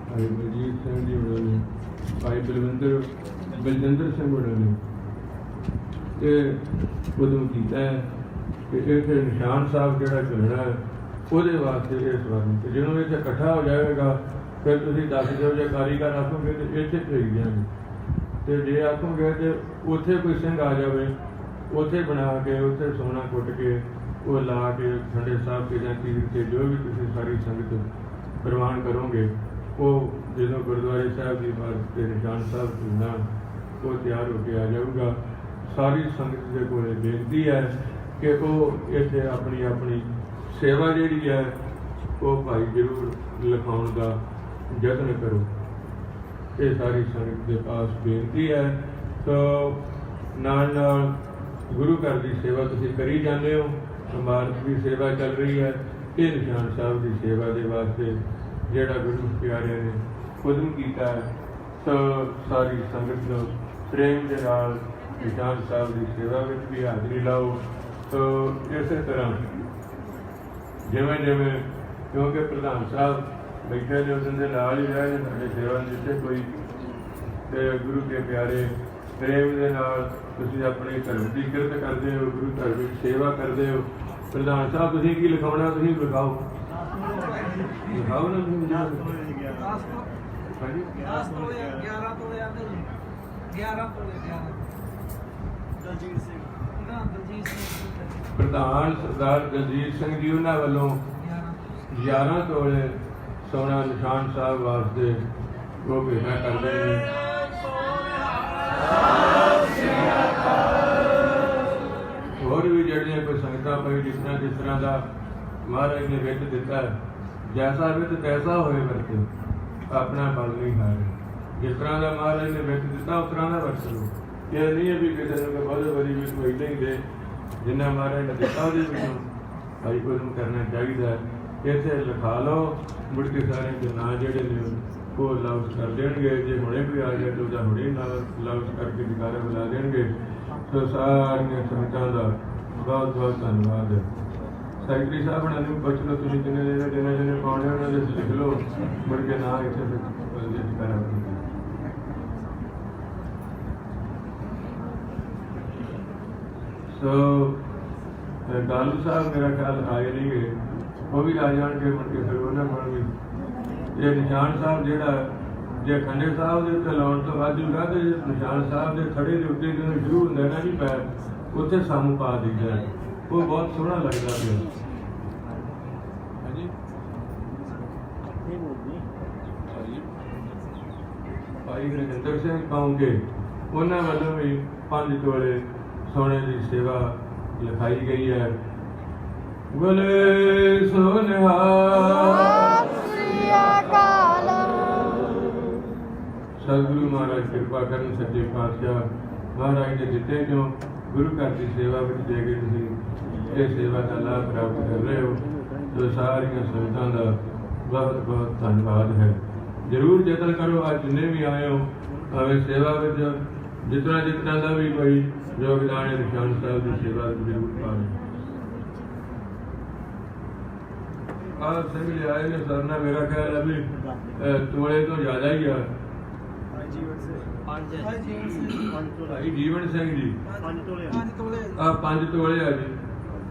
ਭਾਈ ਬਲਜੀਤ ਸਿੰਘ ਜੀ ਹੋਣਾ ਨੇ, ਭਾਈ ਬਲਜਿੰਦਰ ਸਿੰਘ ਹੋਣਾ ਨੇ ਇਹ ਉਦੋਂ ਕੀਤਾ ਹੈ ਕਿ ਇੱਥੇ ਨਿਸ਼ਾਨ ਸਾਹਿਬ ਜਿਹੜਾ ਚੱਲਣਾ ਹੈ ਉਹਦੇ ਵਾਸਤੇ ਇਹ ਸਵਾਗਤ। ਤੇ ਜਦੋਂ ਇੱਥੇ ਇਕੱਠਾ ਹੋ ਜਾਵੇਗਾ ਫਿਰ ਤੁਸੀਂ ਦੱਸ ਦਿਓ, ਜੇ ਕਾਰੀਗਰ ਆਖੋਗੇ ਤੇ ਇੱਥੇ ਭੇਜ ਦਿਆਂਗੇ, ਤੇ ਜੇ ਆਖੋਗੇ ਤੇ ਉੱਥੇ ਕੋਈ ਸਿੰਘ ਆ ਜਾਵੇ, ਉੱਥੇ ਬਣਾ ਕੇ ਉੱਥੇ ਸੋਨਾ ਕੁੱਟ ਕੇ ਉਹ ਲਾ ਕੇ ਠੰਡੇ ਸਾਹਿਬ ਕੇ ਜਾਂ ਤੀਰ ਤੇ ਜੋ ਵੀ ਤੁਸੀਂ ਸਾਰੀ ਸੰਗਤ ਪ੍ਰਵਾਨ ਕਰੋਗੇ, ਉਹ ਜਦੋਂ ਗੁਰਦੁਆਰੇ ਸਾਹਿਬ ਦੀ ਬਾਤ ਤੇ ਨਿਸ਼ਾਨ ਸਾਹਿਬ ਚੁਣਨਾ ਉਹ ਤਿਆਰ ਹੋ ਕੇ ਆ ਜਾਊਗਾ। ਸਾਰੀ ਸੰਗਤ ਦੇ ਕੋਲ ਬੇਨਤੀ ਹੈ ਕਿ ਉਹ ਇੱਥੇ ਆਪਣੀ ਆਪਣੀ ਸੇਵਾ ਜਿਹੜੀ ਹੈ ਉਹ ਭਾਈ ਜ਼ਰੂਰ ਲਿਖਾਉਣ ਦਾ ਯਤਨ ਕਰੋ। ਇਹ ਸਾਰੀ ਸੰਗਤ ਦੇ ਪਾਸ ਬੇਨਤੀ ਹੈ। ਤਾਂ ਨਾਲ ਨਾਲ ਗੁਰੂ ਘਰ ਦੀ ਸੇਵਾ ਤੁਸੀਂ ਕਰੀ ਜਾਂਦੇ ਹੋ, ਸਮਾਜ ਦੀ ਸੇਵਾ ਚੱਲ ਰਹੀ ਹੈ। ਇਹ ਨਿਸ਼ਾਨ ਸਾਹਿਬ ਦੀ ਸੇਵਾ ਦੇ ਵਾਸਤੇ ਜਿਹੜਾ ਗੁਰੂ ਪਿਆਰਿਆਂ ਨੇ ਉਦਮ ਕੀਤਾ ਹੈ, ਤਾਂ ਸਾਰੀ ਸੰਗਤ ਨੂੰ ਪ੍ਰੇਮ ਦੇ ਨਾਲ ਨਿਸ਼ਾਨ ਸਾਹਿਬ ਦੀ ਸੇਵਾ ਵਿੱਚ ਵੀ ਹਾਜ਼ਰੀ ਲਾਓ। ਤਾਂ ਇਸੇ ਤਰ੍ਹਾਂ ਜਿਵੇਂ ਜਿਵੇਂ, ਕਿਉਂਕਿ ਪ੍ਰਧਾਨ ਸਾਹਿਬ ਬੈਠੇ ਨੇ ਉਹਨਾਂ ਦੇ ਨਾਲ ਹੀ ਰਹਿ ਸਾਡੇ ਸੇਵਾ ਜਿੱਥੇ ਕੋਈ ਤੇ ਗੁਰੂ ਕੇ ਪਿਆਰੇ ਪ੍ਰੇਮ ਦੇ ਨਾਲ ਤੁਸੀਂ ਆਪਣੇ ਧਰਮ ਦੀ ਕਿਰਤ ਕਰਦੇ ਹੋ, ਗੁਰੂ ਘਰ ਵਿੱਚ ਸੇਵਾ ਕਰਦੇ ਹੋ। ਪ੍ਰਧਾਨ ਸਾਹਿਬ ਤੁਸੀਂ ਕੀ ਲਿਖਾਉਣਾ ਤੁਸੀਂ ਲਿਖਾਓ ਨਾ ਤੁਸੀਂ। ਹਾਂਜੀ 10 ਤੋਲੇ 11 ਤੋਲੇ 11 ਤੋਲੇ ਦਲਜੀਤ ਸਿੰਘ ਪ੍ਰਧਾਨ ਸਰਦਾਰ ਦਲਜੀਤ ਸਿੰਘ ਜੀ ਉਹਨਾਂ ਵੱਲੋਂ 11 ਤੋਲੇ ਸੋਨਾ ਨਿਸ਼ਾਨ ਸਾਹਿਬ ਵਾਸਤੇ ਉਹ ਭੇਟਾ ਕਰਦੇ ਨੇ। ਹੋਰ ਵੀ ਜਿਹੜੀਆਂ ਕੋਈ ਸੰਗਤਾਂ ਪਈ ਜਿਸ ਤਰ੍ਹਾਂ ਦਾ ਮਹਾਰਾਜ ਨੇ ਵਿੱਚ ਦਿੱਤਾ, ਜੈਸਾ ਵਿੱਚ ਤੈਸਾ ਹੋਏ ਵਰਤੇ, ਆਪਣਾ ਬਲ ਨਹੀਂ ਹਾਰੇ। ਜਿਸ ਤਰ੍ਹਾਂ ਦਾ ਮਹਾਰਾਜ ਨੇ ਵਿੱਚ ਦਿੱਤਾ ਉਸ ਤਰ੍ਹਾਂ ਦਾ ਵਰਤ ਲਓ। ਇਹ ਨਹੀਂ ਹੈ ਵੀ ਕਿਸੇ ਨੂੰ ਬਹੁਤ ਵਾਰੀ ਵੀ ਕੋਈ ਨਹੀਂ ਦੇ, ਜਿੰਨਾ ਮਹਾਰਾਜ ਨੇ ਦਿੱਤਾ ਉਹਦੇ ਵਿੱਚੋਂ ਭਾਈ ਕੋਈ ਨੂੰ ਕਰਨਾ ਚਾਹੀਦਾ। ਇੱਥੇ ਲਿਖਾ ਲਓ, ਮੁੜ ਕੇ ਸਾਰੇ ਦੇ ਨਾਂ ਜਿਹੜੇ ਨੇ ਉਹ ਲਾਉਸ ਕਰ ਦੇਣਗੇ। ਜੇ ਹੁਣੇ ਕੋਈ ਆ ਜਾਏ ਤਾਂ ਉਹਦਾ ਹੁਣੇ ਨਾਲ ਲਾਉਸ ਕਰਕੇ ਜਕਾਰਾ ਬੁਲਾ ਦੇਣਗੇ। ਸੋ ਸਾਰੀਆਂ ਸੰਗਤਾਂ ਦਾ ਬਹੁਤ ਬਹੁਤ ਧੰਨਵਾਦ ਹੈ। ਸੈਕਟਰੀ ਸਾਹਿਬ ਉਹਨਾਂ ਨੂੰ ਪੁੱਛ ਲਓ, ਤੁਸੀਂ ਜਿਹਨੇ ਪਾਉਣੇ ਉਹਨਾਂ ਦੇ ਲਿਖ ਲਓ, ਮੁੜ ਕੇ ਨਾ ਇੱਥੇ ਕਰਾਂ। ਸੋ ਡਾਲੂ ਸਾਹਿਬ ਮੇਰਾ ਖਿਆਲ ਆਏ ਨਹੀਂ ਗਏ, ਉਹ ਵੀ ਆ ਜਾਣਗੇ ਮੁੜ ਕੇ, ਫਿਰ ਉਹਨਾਂ ਕੋਲ ਵੀ ਇਹ ਨਿਸ਼ਾਨ ਸਾਹਿਬ ਜਿਹੜਾ ਜੇ ਖੰਡੇ ਸਾਹਿਬ ਦੇ ਉੱਤੇ ਲਾਉਣ ਤੋਂ ਬਾਅਦ ਜੂਗਾ ਤੇ ਨਿਸ਼ਾਨ ਸਾਹਿਬ ਦੇ ਥੜੇ ਦੇ ਉੱਤੇ ਜਦੋਂ ਸ਼ੁਰੂ ਹੁੰਦਾ ਨਾ ਜੀ ਪੈਰ, ਉੱਥੇ ਸਾਨੂੰ ਪਾ ਦਿੰਦਾ, ਉਹ ਬਹੁਤ ਸੋਹਣਾ ਲੱਗਦਾ ਪਿਆ। ਭਾਈ ਹਰਿੰਦਰ ਸਿੰਘ ਪਾਉਂਗੇ, ਉਹਨਾਂ ਵੱਲੋਂ ਵੀ 5 ਤੋਲੇ ਸੋਨੇ ਦੀ ਸੇਵਾ ਲਿਖਾਈ ਗਈ ਹੈ। ਬੋਲੇ ਸੋਨਿਹਾ ਸਤਿਗੁਰੂ ਮਹਾਰਾਜ ਕਿਰਪਾ ਕਰਨ, ਸੱਚੇ ਪਾਤਸ਼ਾਹ ਮਹਾਰਾਜ ਦੇ ਦਿੱਤੇ ਜੋ ਗੁਰੂ ਘਰ ਦੀ ਸੇਵਾ ਵਿੱਚ ਦੇ ਕੇ ਤੁਸੀਂ ਇਹ ਸੇਵਾ ਦਾ ਲਾਭ ਪ੍ਰਾਪਤ ਕਰ ਰਹੇ ਹੋ, ਸੋ ਸਾਰੀਆਂ ਸੰਗਤਾਂ ਦਾ ਬਹੁਤ ਬਹੁਤ ਧੰਨਵਾਦ ਹੈ। ਜ਼ਰੂਰ ਯਤਨ ਕਰੋ, ਅੱਜ ਜਿੰਨੇ ਵੀ ਆਏ ਹੋ ਭਾਵੇਂ ਸੇਵਾ ਵਿੱਚ ਜਿਤਨਾ ਦਾ ਵੀ ਕੋਈ ਯੋਗਦਾਨ ਹੈ ਨਿਸ਼ਾਨ ਸਾਹਿਬ ਦੀ ਸੇਵਾ ਵਿੱਚ ਜ਼ਰੂਰ ਪਾਓ। ਆਹ ਸਿੰਘ ਲਿਆਏ ਨੇ ਸਰਨਾ, ਮੇਰਾ ਖਿਆਲ ਹੈ ਵੀ ਤੋਲੇ ਤੋਂ ਜ਼ਿਆਦਾ ਹੀ ਆ। ਭਾਈ ਜੀਵਨ ਸਿੰਘ ਜੀ 5 ਤੋਲੇ ਆ ਜੀ,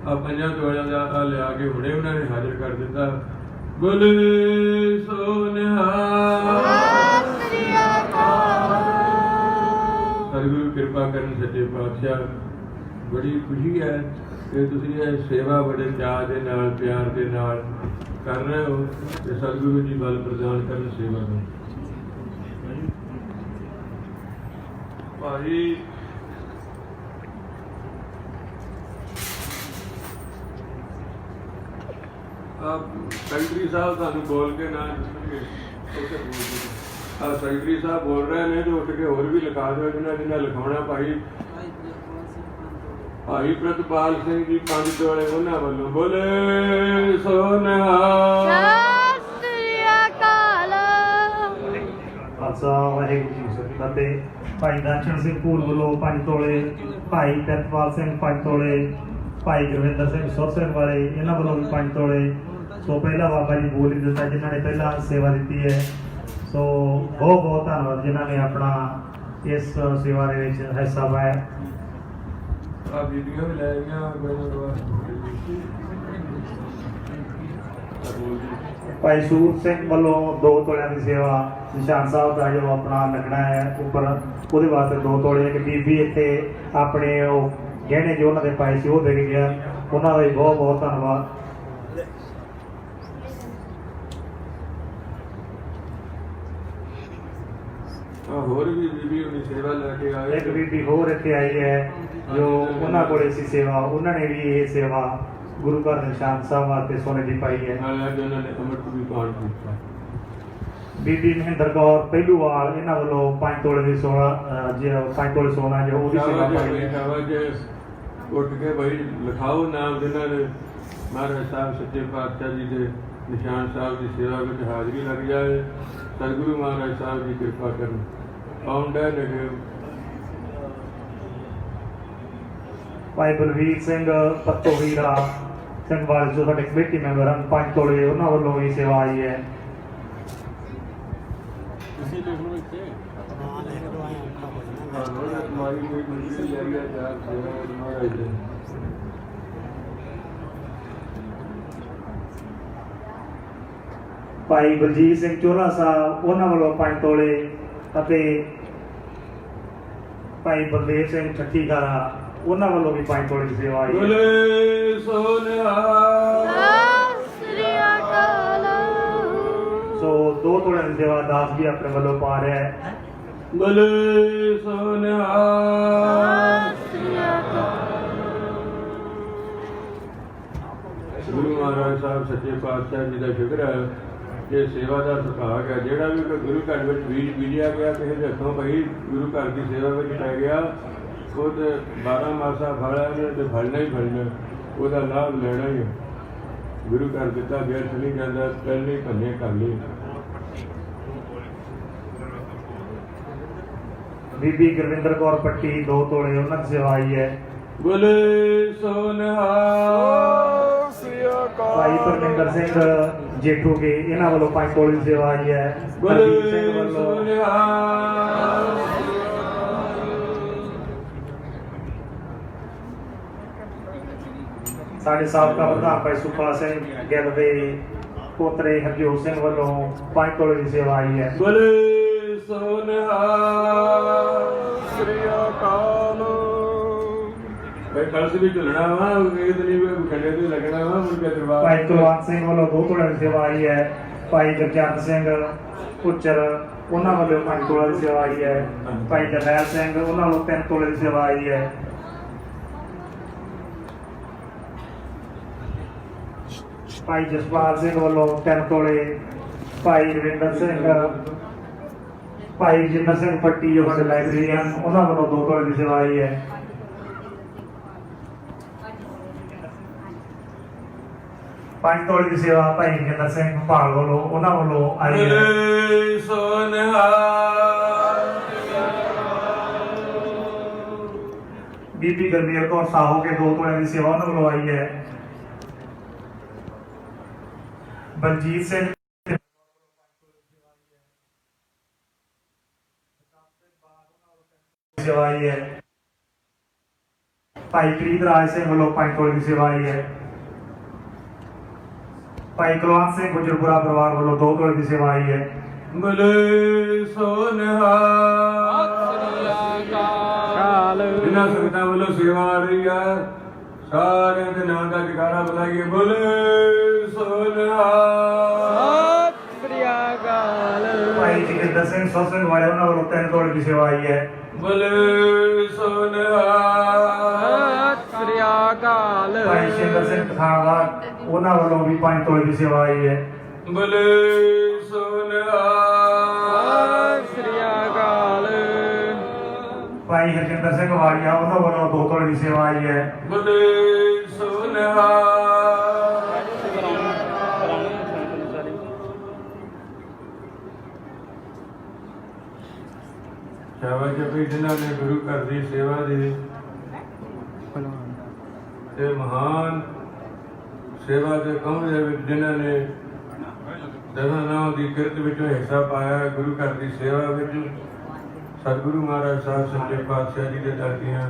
ਆ 5 ਤੋਲਿਆਂ ਦਾ ਆ ਲਿਆ ਕੇ ਹੁਣੇ ਉਹਨਾਂ ਨੇ ਹਾਜ਼ਰ ਕਰ ਦਿੱਤਾ। ਬੋਲੇ ਸੋਨਿਹਾ ਸਤਿਗੁਰੂ ਕਿਰਪਾ ਕਰਨ, ਸੱਚੇ ਪਾਤਸ਼ਾਹ ਬੜੀ ਖੁਸ਼ੀ ਹੈ ਕਿ ਤੁਸੀਂ ਇਹ ਸੇਵਾ ਬੜੇ ਚਾਅ ਦੇ ਨਾਲ ਪਿਆਰ ਦੇ ਨਾਲ ਕਰ ਰਹੇ ਹੋ ਤੇ ਸਤਿਗੁਰੂ ਜੀ ਬਲ ਪ੍ਰਦਾਨ ਕਰਨ ਸੇਵਾ ਨੂੰ। ਭਾਈ ਸੈਕਟਰੀ ਸਾਹਿਬ ਤੁਹਾਨੂੰ ਬੋਲ ਕੇ ਨਾ ਸੈਕਟਰੀ ਸਾਹਿਬ ਬੋਲ ਰਹੇ ਨੇ ਤੇ ਉੱਠ ਕੇ ਹੋਰ ਵੀ ਲਿਖਾ ਦਿਓ ਜਿਹਨਾਂ ਲਿਖਾਉਣਾ। ਭਾਈ ਪ੍ਰਤਪਾਲ ਸਿੰਘ ਜੀ 5 ਤੋਲੇ ਉਹਨਾਂ ਵੱਲੋਂ। ਬੋਲੇ ਸੋਨਿਹਾ ਵਾਹਿਗੁਰੂ ਜੀ ਫਤਿਹ। ਭਾਈ ਦਰਸ਼ਨ ਸਿੰਘ ਭੂਲ ਵੱਲੋਂ 5 ਤੋਲੇ, ਭਾਈ ਪ੍ਰਤਪਾਲ ਸਿੰਘ 5 ਤੋਲੇ, ਭਾਈ ਗੁਰਵਿੰਦਰ ਸਿੰਘ ਸੁਰ ਸਿੰਘ ਵਾਲੇ ਇਹਨਾਂ ਵੱਲੋਂ ਵੀ 5 ਤੋਲੇ। ਸੋ ਪਹਿਲਾਂ ਬਾਬਾ ਜੀ ਬੋਲ ਹੀ ਦਿੱਤਾ ਜਿਨ੍ਹਾਂ ਨੇ ਪਹਿਲਾਂ ਸੇਵਾ ਦਿੱਤੀ ਹੈ। ਸੋ ਬਹੁਤ ਬਹੁਤ ਧੰਨਵਾਦ ਜਿਨ੍ਹਾਂ ਨੇ ਆਪਣਾ ਇਸ ਸੇਵਾ ਦੇ ਵਿੱਚ ਹਿੱਸਾ ਪਾਇਆ। ਬੀਬੀਆਂ ਵੀ ਲੈ ਗਈਆਂ। ਭਾਈ ਸੂਰ ਸਿੰਘ ਵੱਲੋਂ 2 ਤੋਲਿਆਂ ਦੀ ਸੇਵਾ, ਨਿਸ਼ਾਨ ਸਾਹਿਬ ਦਾ ਜੋ ਆਪਣਾ ਲੱਗਣਾ ਹੈ ਉੱਪਰ ਉਹਦੇ ਵਾਸਤੇ 2 ਤੋਲੇ। ਕਿ ਬੀਬੀ ਇੱਥੇ ਆਪਣੇ ਉਹ ਗਹਿਣੇ ਜੋ ਉਹਨਾਂ ਦੇ ਪਾਏ ਸੀ ਉਹ ਦੇ ਕੇ ਗਿਆ, ਉਹਨਾਂ ਦਾ ਵੀ ਬਹੁਤ ਬਹੁਤ ਧੰਨਵਾਦ। ਹੋਰ ਵੀ ਬੀਬੀ ਉਹਦੀ ਸੇਵਾ ਲੈ ਕੇ ਆਏ। ਇੱਕ ਬੀਬੀ ਹੋਰ ਇੱਥੇ ਆਈ ਹੈ ਜੋ ਉਹਨਾਂ ਕੋਲ ਸੀ ਸੇਵਾ, ਉਹਨਾਂ ਨੇ ਵੀ ਇਹ ਸੇਵਾ ਗੁਰੂ ਘਰ ਨਿਸ਼ਾਨ ਸਾਹਿਬ ਵਾਸਤੇ ਸੋਨੇ ਦੀ ਪਾਈ ਹੈ। ਉਹਨਾਂ ਨੇ ਅੰਮ੍ਰਿਤ ਵੀ ਪਾਣ ਕੀਤਾ। ਬੀਬੀ ਮਹਿੰਦਰ ਕੌਰ ਪਹਿਲੂਵਾਲ ਇਹਨਾਂ ਵੱਲੋਂ 5 ਤੋਲੇ ਦੀ ਸੋਨਾ 5 ਤੋਲੇ ਸੋਨਾ ਜੋ ਉਹਦੀ ਸੇਵਾ ਪਾਈ ਹੈ। ਉੱਠ ਕੇ ਭਾਈ ਲਿਖਾਓ ਨਾਮ ਜਿਨ੍ਹਾਂ ਨੇ ਮਹਾਰਾਜ ਸਾਹਿਬ ਸੱਚੇ ਪਾਤਸ਼ਾਹ ਜੀ ਦੇ ਨਿਸ਼ਾਨ ਸਾਹਿਬ ਦੀ ਸੇਵਾ ਵਿੱਚ ਹਾਜ਼ਰੀ ਲੱਗ ਜਾਏ। ਸਤਿਗੁਰੂ ਮਹਾਰਾਜ ਸਾਹਿਬ ਜੀ ਕਿਰਪਾ ਕਰਨ। ਆਉਂਦਾ ਨੇ ਭਾਈ ਬਲਵੀਰ ਸਿੰਘ ਪੱਤੋ ਵੀਰਾ ਸਿੰਘ ਵਾਲੇ ਜੋ ਸਾਡੇ ਕਮੇਟੀ ਮੈਂਬਰ ਹਨ 5 ਤੋਲੇ ਉਹਨਾਂ ਵੱਲੋਂ ਵੀ ਸੇਵਾ ਆਈ ਹੈ। ਤੁਸੀਂ ਦੇਖ ਲਓ ਇੱਥੇ ਹਾਂ ਲੈ ਕੇ ਦਵਾਈਆਂ ਔਖਾ ਹੋ ਜਾਣਾ। ਤੁਹਾਡੀ ਕੋਈ ਮੰਜ਼ਿਲ ਲੈ ਗਿਆ ਜਾ ਸੇਵਾ ਮਹਾਰਾਜ ਦੇ। ਭਾਈ ਬਲਜੀਤ ਸਿੰਘ ਚੋਲਾ ਸਾਹਿਬ ਉਹਨਾਂ ਵੱਲੋਂ 5 ਤੋਲੇ ਅਤੇ ਭਾਈ ਬਲਦੇਵ ਸਿੰਘ ਠੱਠੀਗਾਰਾ ਉਹਨਾਂ ਵੱਲੋਂ ਵੀ 5 ਤੋਲੇ ਦੀ ਸੇਵਾ ਆਈ। ਬੋਲੇ ਸੋਨਿਹਾ ਸੋ 2 ਤੋਲਿਆਂ ਦੀ ਸੇਵਾ ਦਾਸ ਵੀ ਆਪਣੇ ਵੱਲੋਂ ਪਾ ਰਿਹਾ ਹੈ। ਬੋਲੇ ਸੋਨਿਹਾ। ਗੁਰੂ ਮਹਾਰਾਜ ਸਾਹਿਬ ਸੱਚੇ ਪਾਤਸ਼ਾਹ ਜੀ ਦਾ ਸ਼ੁਕਰ ਹੈ ਕਿ ਸੇਵਾ ਦਾ ਸੁਭਾਗ ਹੈ। ਜਿਹੜਾ ਵੀ ਗੁਰੂ ਘਰ ਵਿੱਚ ਬੀਜ ਬੀਜਿਆ ਗਿਆ ਕਿਸੇ ਦੇ ਹੱਥੋਂ ਭਾਈ ਗੁਰੂ ਘਰ ਦੀ ਸੇਵਾ ਵਿੱਚ ਪੈ ਗਿਆ, ਉਹ ਤੇ 12 ਮਾਸਾ ਫਲ ਹੈ ਤੇ ਫਲਣਾ ਹੀ ਫਲਣਾ, ਉਹਦਾ ਲਾਭ ਲੈਣਾ ਹੀ ਹੈ। ਗੁਰੂ ਘਰ ਦਿੱਤਾ ਵਿਅਰਥ ਨਹੀਂ ਜਾਂਦਾ, ਪਹਿਲੇ ਭੰਨੇ ਕਰ ਲਏ। ਬੀਬੀ ਗੁਰਵਿੰਦਰ ਕੌਰ ਪੱਟੀ 2 ਤੋਲੇ ਉਹਨਾਂ ਦੀ ਸੇਵਾ ਆਈ ਹੈ। ਬੋਲੇ ਸੋਨਿਹਾ ਭਾਈ ਪਰਮਿੰਦਰ ਸਿੰਘ ਜੇਠੂ ਕੇ ਇਹਨਾਂ ਵੱਲੋਂ 5 ਤੋਲੇ ਦੀ ਸੇਵਾ ਆਈ ਹੈ। ਹਰਦੀਪ ਸਿੰਘ ਬੋਲੇ ਵੱਲੋਂ ਸੋਨਿਹਾ ਸਾਡੇ ਸਾਬਕਾ ਪ੍ਰਧਾਨ ਭਾਈ ਸੁਖਪਾਲ ਸਿੰਘ ਗਿੱਲ ਦੇ ਪੋਤਰੇ ਹਰਜੋਤ ਸਿੰਘ ਵੱਲੋਂ 5 ਤੋਲੇ ਦੀ ਸੇਵਾ ਆਈ ਹੈ। ਬੋਲੇ ਸੋਨਿਹਾ ਸ੍ਰੀ ਅਕਾਲ। ਭਾਈ ਕਲਸ ਵੀ ਝੁਲਣਾ ਵਾ ਇਹ ਤੇ ਨਹੀਂ ਖੰਡੇ ਤੇ ਲੱਗਣਾ ਵਾ ਮੁੜ ਕੇ ਦਰਬਾਰ। ਭਾਈ ਕੁਲਵੰਤ ਸਿੰਘ ਵੱਲੋਂ 2 ਤੋਲੇ ਦੀ ਸੇਵਾ ਆਈ ਹੈ। ਭਾਈ ਗੁਰਚਰਨ ਸਿੰਘ ਪੁੱਚਰ ਉਹਨਾਂ ਵੱਲੋਂ 5 ਤੋਲੇ ਦੀ ਸੇਵਾ ਆਈ ਹੈ। ਭਾਈ ਜਰਨੈਲ ਸਿੰਘ ਉਹਨਾਂ ਵੱਲੋਂ 3 ਤੋਲੇ ਦੀ ਸੇਵਾ ਆਈ ਹੈ। ਭਾਈ ਜਸਪਾਲ ਸਿੰਘ ਵੱਲੋਂ 3 ਤੋਲੇ। ਭਾਈ ਰਵਿੰਦਰ ਸਿੰਘ ਭਾਈ ਜਿੰਦਰ ਸਿੰਘ ਪੱਟੀ ਜੋ ਸਾਡੇ ਲਾਇਬ੍ਰੇਰੀਅਨ ਉਹਨਾਂ ਵੱਲੋਂ 2 ਤੋਲੇ ਦੀ ਸੇਵਾ ਆਈ ਹੈ। ਪੰਜ ਤੋਲੇ ਦੀ ਸੇਵਾ ਭਾਈ ਜਿੰਦਰ ਸਿੰਘ ਭਾਲ ਵੱਲੋਂ ਉਹਨਾਂ ਵੱਲੋਂ ਆਈ ਹੈ। ਬੋਲੇ ਸੋਨਿਹਾ ਬੀਬੀ ਗੁਰਮੇਲ ਕੌਰ ਸਾਹੂ ਕੇ 2 ਤੋਲੇ ਦੀ ਸੇਵਾ ਉਹਨਾਂ ਵੱਲੋਂ ਆਈ ਹੈ। ਬਲਜੀਤ ਸਿੰਘ ਸੇਵਾ ਆਈ ਹੈ। ਭਾਈ ਪ੍ਰੀਤ ਰਾਜ ਸਿੰਘ ਵੱਲੋਂ 5 ਤੋਲੇ ਦੀ ਸੇਵਾ ਆਈ ਹੈ। ਭਾਈ ਕੁਲਵੰਤ ਸਿੰਘ ਗੁਜਰਪੁਰਾ ਪਰਿਵਾਰ ਵੱਲੋਂ 2 ਤੋਲੇ ਦੀ ਸੇਵਾ ਆਈ ਹੈ। ਬੋਲੇ ਸੋਨਿਹਾ ਜਿਨ੍ਹਾਂ ਸੰਗਤਾਂ ਵੱਲੋਂ ਸੇਵਾ ਆ ਰਹੀ ਆ ਸਾਰਿਆਂ ਦੇ ਨਾਮ ਦਾ ਜਕਾਰਾ ਬੁਲਾਈਏ। ਬੋਲੇ ਸੋਨਿਹਾ ਭਾਈ ਜਗਿੰਦਰ ਸਿੰਘ ਸੋਸਨ ਵਾਲੇ ਉਹਨਾਂ ਵੱਲੋਂ 3 ਤੋਲੇ ਦੀ ਸੇਵਾ ਆਈ ਹੈ। ਬੋਲੇ ਸੋਨਿਹਾ ਭਾਈ ਸ਼ਿੰਦਰ ਸਿੰਘ ਪਠਾਨਵਾਦ ਉਹਨਾਂ ਵੱਲੋਂ ਵੀ 5 ਤੋਲੇ ਦੀ ਸੇਵਾ ਆਈ ਹੈ। ਬੋਲੇ ਸੋਨਿਹਾ ਭਾਈ ਹਰਜਿੰਦਰ ਸਿੰਘ ਵਾਲੀਆ ਉਹਨਾਂ ਵੱਲੋਂ 2 ਤੋਲੇ ਦੀ ਸੇਵਾ ਆਈ ਹੈ। ਬੋਲੇ ਸੋਨਿਹਾ ਸ਼ਾਬਾਸ਼ ਜੀ ਜਿਨ੍ਹਾਂ ਨੇ ਗੁਰੂ ਘਰ ਦੀ ਸੇਵਾ ਦੇ ਤੇ ਮਹਾਨ ਸੇਵਾ ਦੇ ਕੰਮ ਦੇ ਵਿੱਚ ਜਿਨ੍ਹਾਂ ਨੇ ਦਸਾਂ ਨਾਮ ਦੀ ਕਿਰਤ ਵਿੱਚੋਂ ਹਿੱਸਾ ਪਾਇਆ ਗੁਰੂ ਘਰ ਦੀ ਸੇਵਾ ਵਿੱਚ ਸਤਿਗੁਰੂ ਮਹਾਰਾਜ ਸਾਹਿਬ ਸੱਚੇ ਪਾਤਸ਼ਾਹ ਜੀ ਦੇ ਦਰ ਦੀਆਂ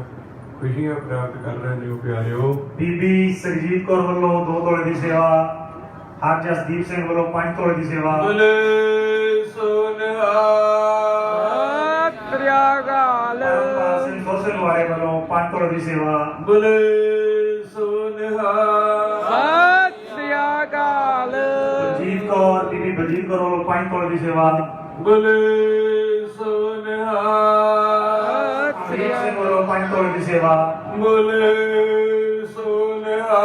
ਖੁਸ਼ੀਆਂ ਪ੍ਰਾਪਤ ਕਰ ਰਹੇ ਨੇ ਪਿਆਰਿਓ। ਬੀਬੀ ਸਰਜੀਤ ਕੌਰ ਵੱਲੋਂ 2 ਤੋਲੇ ਦੀ ਸੇਵਾ। ਹਰ ਜਸਦੀਪ ਸਿੰਘ ਵੱਲੋਂ 5 ਤੋਲੇ ਦੀ ਸੇਵਾ। ਬੋਲੇ ਸੋਨਿਹਾ ਪਰਮਪਾਲ ਸਿੰਘ ਸੋਸਨ ਵਾਲੇ ਵੱਲੋਂ 5 ਤੋਲੇ ਦੀ ਸੇਵਾ। ਬੋਲੇ ਸੋਨਿਹਾ ਬਲਜੀਤ ਕੌਰ ਬੀਬੀ ਬਲਜੀਤ ਕੌਰ ਵੱਲੋਂ 5 ਤੋਲੇ ਦੀ ਸੇਵਾ। ਬੋਲੇ ਸੋਨਿਹਾ ਅਮਰੀਕ ਸਿੰਘ ਵੱਲੋਂ 5 ਤੋਲੇ ਦੀ ਸੇਵਾ। ਬੋਲੇ ਸੋਨਿਹਾ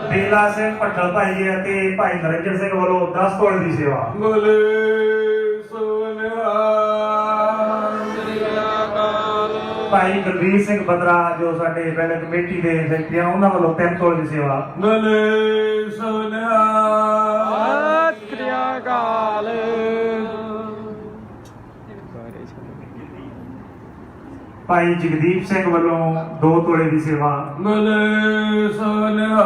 ਬੇਲਾ ਸਿੰਘ ਭੱਟਲ ਭਾਈ ਅਤੇ ਭਾਈ ਨਰਿੰਦਰ ਸਿੰਘ ਵੱਲੋਂ 10 ਤੋਲੇ ਦੀ ਸੇਵਾ। ਬੋਲੇ ਸੋਨਿਹਾ ਭਾਈ ਗੁਰਵੀਰ ਸਿੰਘ ਬਦਰਾ ਜੋ ਸਾਡੇ ਪਹਿਲੇ ਕਮੇਟੀ ਦੇ ਸੈਕਟਰੀ ਆ ਉਹਨਾਂ ਵੱਲੋਂ 3 ਤੋਲੇ ਦੀ ਸੇਵਾ। ਬੋਲੇ ਸੋਨਿਹਾ ਭਾਈ ਜਗਦੀਪ ਸਿੰਘ ਵੱਲੋਂ 2 ਤੋਲੇ ਦੀ ਸੇਵਾ। ਬੋਲੇ ਸੋਨਿਹਾ